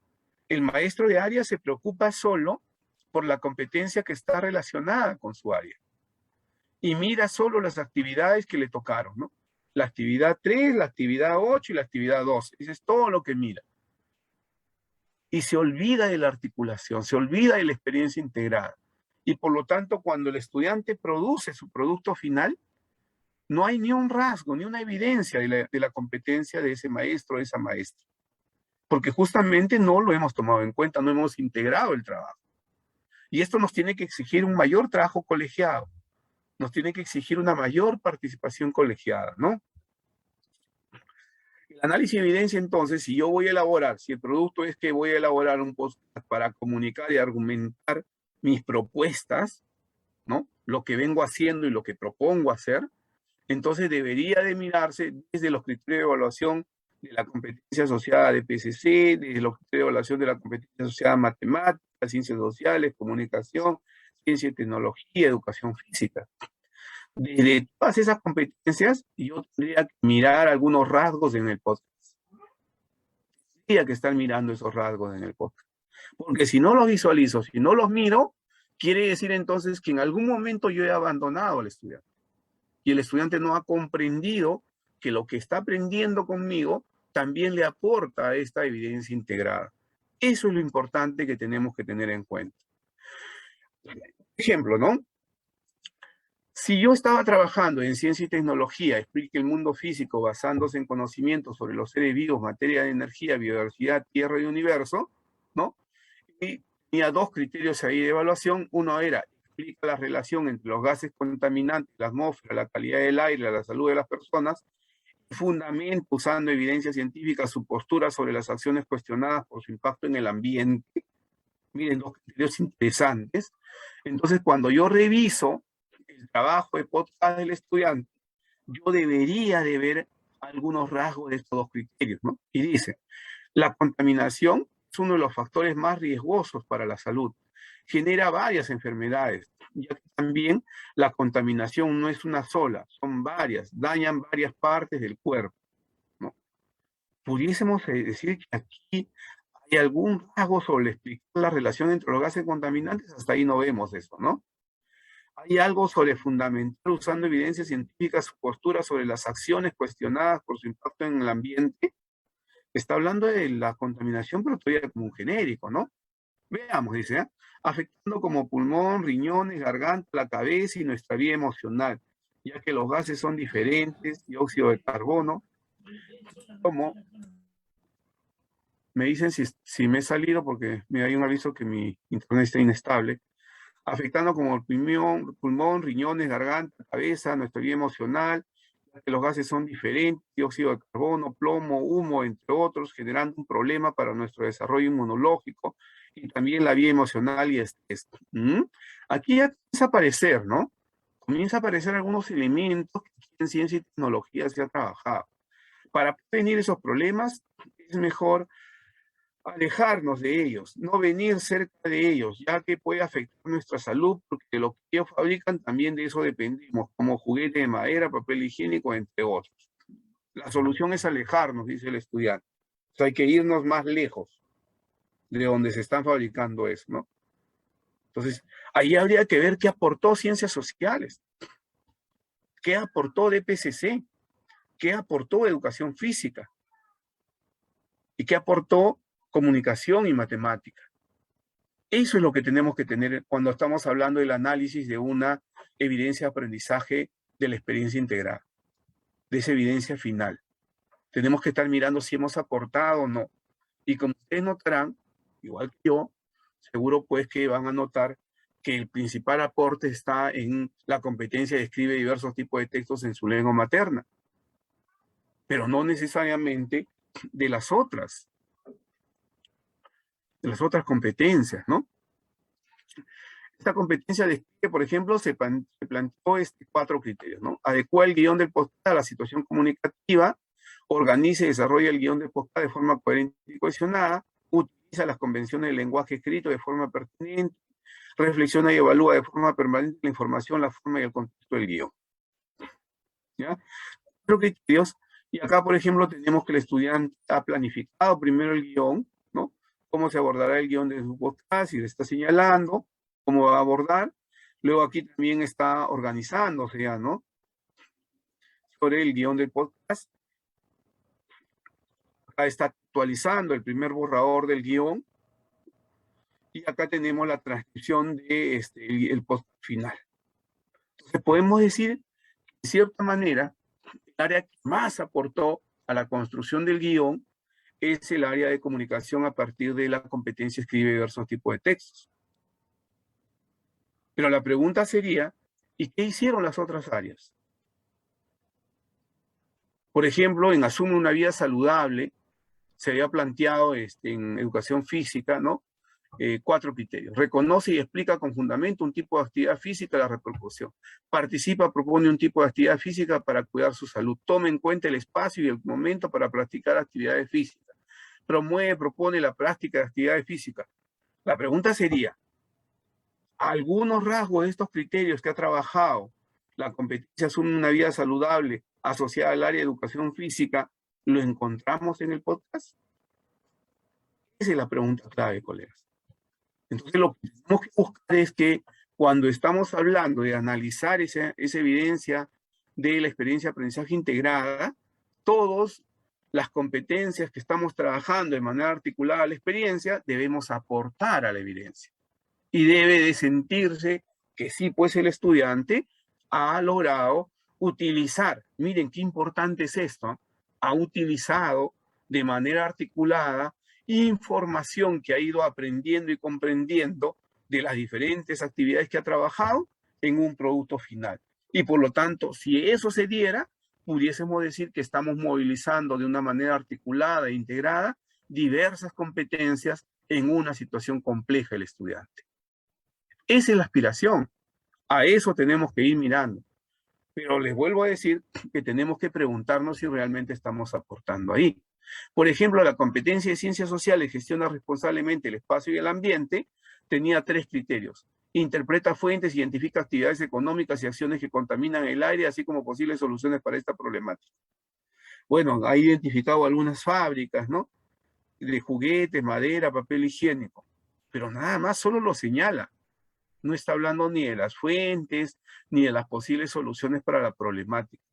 El maestro de área se preocupa solo por la competencia que está relacionada con su área y mira solo las actividades que le tocaron, ¿no? La actividad 3, la actividad 8 y la actividad 12. Eso es todo lo que mira. Y se olvida de la articulación, se olvida de la experiencia integrada. Y por lo tanto, cuando el estudiante produce su producto final, no hay ni un rasgo, ni una evidencia de la competencia de ese maestro o de esa maestra. Porque justamente no lo hemos tomado en cuenta, no hemos integrado el trabajo. Y esto nos tiene que exigir un mayor trabajo colegiado, nos tiene que exigir una mayor participación colegiada, ¿no? El análisis de evidencia, entonces, si yo voy a elaborar, si el producto es que voy a elaborar un podcast para comunicar y argumentar mis propuestas, ¿no? Lo que vengo haciendo y lo que propongo hacer, entonces debería de mirarse desde los criterios de evaluación de la competencia asociada de PCC, desde los criterios de evaluación de la competencia asociada a matemáticas, ciencias sociales, comunicación, ciencia y tecnología, educación física. De todas esas competencias, yo tendría que mirar algunos rasgos en el podcast. Tendría que estar mirando esos rasgos en el podcast. Porque si no los visualizo, si no los miro, quiere decir entonces que en algún momento yo he abandonado al estudiante. Y el estudiante no ha comprendido que lo que está aprendiendo conmigo también le aporta a esta evidencia integrada. Eso es lo importante que tenemos que tener en cuenta. Ejemplo, ¿no? Si yo estaba trabajando en ciencia y tecnología, explique el mundo físico basándose en conocimientos sobre los seres vivos, materia de energía, biodiversidad, tierra y universo, ¿no? Y tenía dos criterios ahí de evaluación. Uno era, explica la relación entre los gases contaminantes, la atmósfera, la calidad del aire, la salud de las personas. Fundamenta, usando evidencia científica, su postura sobre las acciones cuestionadas por su impacto en el ambiente. Miren, dos criterios interesantes. Entonces, cuando yo reviso el trabajo de podcast del estudiante, yo debería de ver algunos rasgos de estos dos criterios, ¿no? Y dice, la contaminación es uno de los factores más riesgosos para la salud. Genera varias enfermedades, ya que también la contaminación no es una sola, son varias, dañan varias partes del cuerpo, ¿no? Pudiésemos decir que aquí hay algún rasgo sobre explicar la relación entre los gases contaminantes, hasta ahí no vemos eso, ¿no? Hay algo sobre fundamentar usando evidencia científica su postura sobre las acciones cuestionadas por su impacto en el ambiente. Está hablando de la contaminación, pero todavía como un genérico, ¿no? Veamos, dice, ¿eh? Afectando como pulmón, riñones, garganta, la cabeza y nuestra vida emocional, ya que los gases son diferentes, dióxido de carbono, como me dicen si me he salido porque me hay un aviso que mi internet está inestable, afectando como el pulmón, riñones, garganta, cabeza, nuestra vida emocional, ya que los gases son diferentes, dióxido de carbono, plomo, humo, entre otros, generando un problema para nuestro desarrollo inmunológico y también la vida emocional y estrés. Aquí ya comienza a aparecer, ¿no? Comienza a aparecer algunos elementos que en ciencia y tecnología se ha trabajado. Para prevenir esos problemas es mejor alejarnos de ellos, no venir cerca de ellos, ya que puede afectar nuestra salud, porque lo que ellos fabrican también de eso dependemos, como juguete de madera, papel higiénico, entre otros. La solución es alejarnos, dice el estudiante. O sea, hay que irnos más lejos de donde se están fabricando eso, ¿no? Entonces, ahí habría que ver qué aportó ciencias sociales, qué aportó DPCC, qué aportó educación física y qué aportó comunicación y matemática. Eso es lo que tenemos que tener cuando estamos hablando del análisis de una evidencia de aprendizaje de la experiencia integrada, de esa evidencia final. Tenemos que estar mirando si hemos aportado o no. Y como ustedes notarán, igual que yo, seguro pues que van a notar que el principal aporte está en la competencia de escribir diversos tipos de textos en su lengua materna, pero no necesariamente de las otras competencias, ¿no? Esta competencia describe, por ejemplo, se planteó 4 criterios, ¿no? Adecua el guión del podcast a la situación comunicativa, organiza y desarrolla el guión del podcast de forma coherente y cohesionada, utiliza las convenciones del lenguaje escrito de forma pertinente, reflexiona y evalúa de forma permanente la información, la forma y el contexto del guión. ¿Ya? 4 criterios, y acá, por ejemplo, tenemos que el estudiante ha planificado primero el guión, ¿no? Cómo se abordará el guión de su podcast, y le está señalando cómo va a abordar. Luego aquí también está organizándose ya, ¿no? Sobre el guión del podcast. Acá está actualizando el primer borrador del guión. Y acá tenemos la transcripción de el post final. Entonces podemos decir, de cierta manera, el área que más aportó a la construcción del guión es el área de comunicación a partir de la competencia escribe diversos tipos de textos. Pero la pregunta sería, ¿y qué hicieron las otras áreas? Por ejemplo, en Asume una vida saludable, se había planteado en educación física, ¿no? 4 criterios. Reconoce y explica con fundamento un tipo de actividad física, la repercusión. Participa, propone un tipo de actividad física para cuidar su salud. Toma en cuenta el espacio y el momento para practicar actividades físicas. Promueve, propone la práctica de actividades físicas. La pregunta sería, algunos rasgos de estos criterios que ha trabajado la competencia Asume una vida saludable asociada al área de educación física, ¿lo encontramos en el podcast? Esa es la pregunta clave, colegas. Entonces lo que tenemos que buscar es que cuando estamos hablando de analizar esa evidencia de la experiencia de aprendizaje integrada, todas las competencias que estamos trabajando de manera articulada a la experiencia debemos aportar a la evidencia. Y debe de sentirse que sí, pues el estudiante ha logrado utilizar, miren qué importante es esto, ha utilizado de manera articulada información que ha ido aprendiendo y comprendiendo de las diferentes actividades que ha trabajado en un producto final. Y por lo tanto, si eso se diera, pudiésemos decir que estamos movilizando de una manera articulada e integrada diversas competencias en una situación compleja del estudiante. Esa es la aspiración. A eso tenemos que ir mirando. Pero les vuelvo a decir que tenemos que preguntarnos si realmente estamos aportando ahí. Por ejemplo, la competencia de ciencias sociales gestiona responsablemente el espacio y el ambiente, tenía 3 criterios. Interpreta fuentes, identifica actividades económicas y acciones que contaminan el aire, así como posibles soluciones para esta problemática. Bueno, ha identificado algunas fábricas, ¿no? De juguetes, madera, papel higiénico. Pero nada más, solo lo señala. No está hablando ni de las fuentes, ni de las posibles soluciones para la problemática.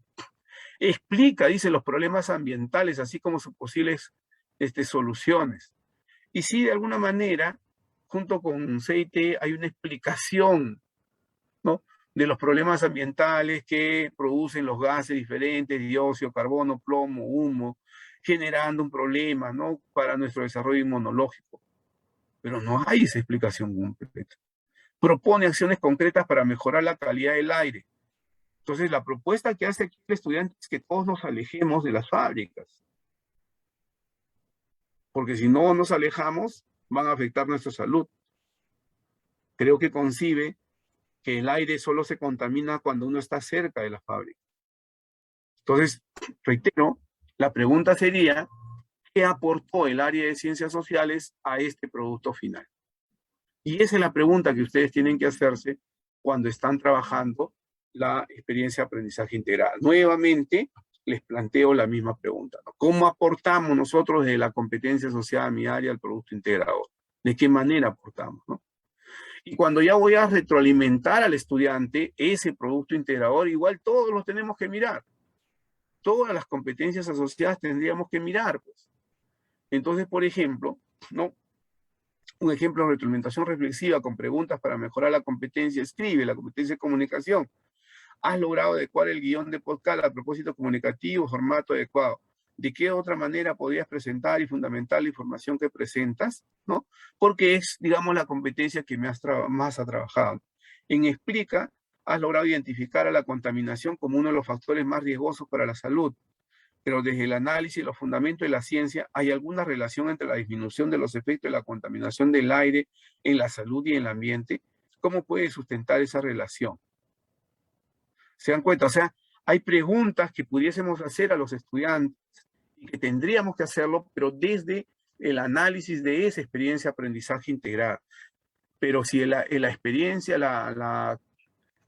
Explica, dice, los problemas ambientales, así como sus posibles soluciones. Y sí, de alguna manera, junto con CIT, hay una explicación, ¿no?, de los problemas ambientales que producen los gases diferentes, dióxido, carbono, plomo, humo, generando un problema, ¿no?, para nuestro desarrollo inmunológico. Pero no hay esa explicación completa. Propone acciones concretas para mejorar la calidad del aire. Entonces, la propuesta que hace aquí el estudiante es que todos nos alejemos de las fábricas. Porque si no nos alejamos, van a afectar nuestra salud. Creo que concibe que el aire solo se contamina cuando uno está cerca de la fábrica. Entonces, reitero, la pregunta sería, ¿qué aportó el área de ciencias sociales a este producto final? Y esa es la pregunta que ustedes tienen que hacerse cuando están trabajando la experiencia de aprendizaje integral. Nuevamente, les planteo la misma pregunta, ¿no? ¿Cómo aportamos nosotros desde la competencia asociada a mi área al producto integrador? ¿De qué manera aportamos, no? Y cuando ya voy a retroalimentar al estudiante ese producto integrador, igual todos los tenemos que mirar. Todas las competencias asociadas tendríamos que mirar, pues. Entonces, por ejemplo, ¿no?, un ejemplo de retroalimentación reflexiva con preguntas para mejorar la competencia, escribe la competencia de comunicación. Has logrado adecuar el guión de podcast al propósito comunicativo, formato adecuado. ¿De qué otra manera podrías presentar y fundamentar la información que presentas? ¿No? Porque es, digamos, la competencia que más ha trabajado. En Explica, has logrado identificar a la contaminación como uno de los factores más riesgosos para la salud. Pero desde el análisis y los fundamentos de la ciencia, ¿hay alguna relación entre la disminución de los efectos de la contaminación del aire en la salud y en el ambiente? ¿cómo puede sustentar esa relación? ¿Se dan cuenta? O sea, hay preguntas que pudiésemos hacer a los estudiantes y que tendríamos que hacerlo, pero desde el análisis de esa experiencia de aprendizaje integrada. Pero si la experiencia,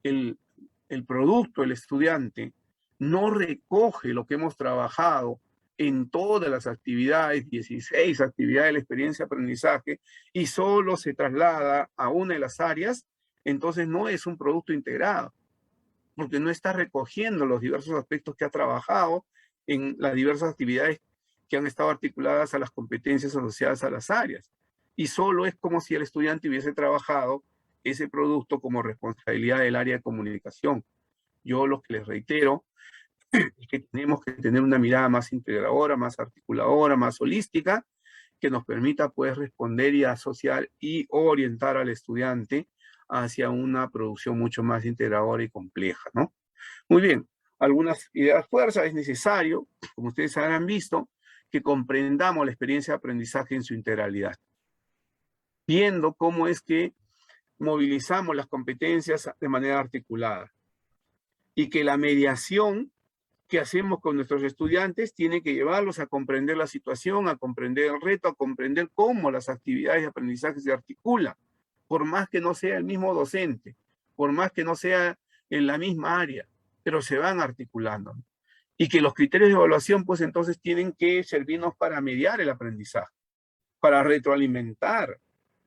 el producto, el estudiante, no recoge lo que hemos trabajado en todas las actividades, 16 actividades de la experiencia de aprendizaje, y solo se traslada a una de las áreas, entonces no es un producto integrado, porque no está recogiendo los diversos aspectos que ha trabajado en las diversas actividades que han estado articuladas a las competencias asociadas a las áreas. Y solo es como si el estudiante hubiese trabajado ese producto como responsabilidad del área de comunicación. Yo lo que les reitero es que tenemos que tener una mirada más integradora, más articuladora, más holística, que nos permita pues responder y asociar y orientar al estudiante hacia una producción mucho más integradora y compleja, ¿no? Muy bien, algunas ideas fuerzas, es necesario, como ustedes habrán visto, que comprendamos la experiencia de aprendizaje en su integralidad, viendo cómo es que movilizamos las competencias de manera articulada y que la mediación que hacemos con nuestros estudiantes tiene que llevarlos a comprender la situación, a comprender el reto, a comprender cómo las actividades de aprendizaje se articulan, por más que no sea el mismo docente, por más que no sea en la misma área, pero se van articulando. Y que los criterios de evaluación, pues entonces tienen que servirnos para mediar el aprendizaje, para retroalimentar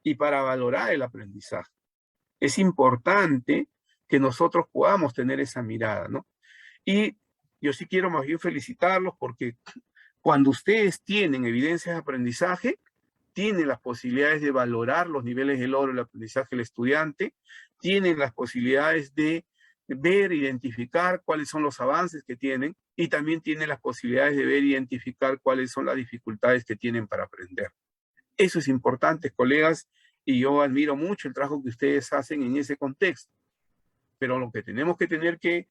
y para valorar el aprendizaje. Es importante que nosotros podamos tener esa mirada, ¿no? Y yo sí quiero más bien felicitarlos porque cuando ustedes tienen evidencias de aprendizaje, tienen las posibilidades de valorar los niveles de logro del aprendizaje del estudiante, tienen las posibilidades de ver, identificar cuáles son los avances que tienen y también tienen las posibilidades de ver e identificar cuáles son las dificultades que tienen para aprender. Eso es importante, colegas, y yo admiro mucho el trabajo que ustedes hacen en ese contexto. Pero lo que tenemos que tener que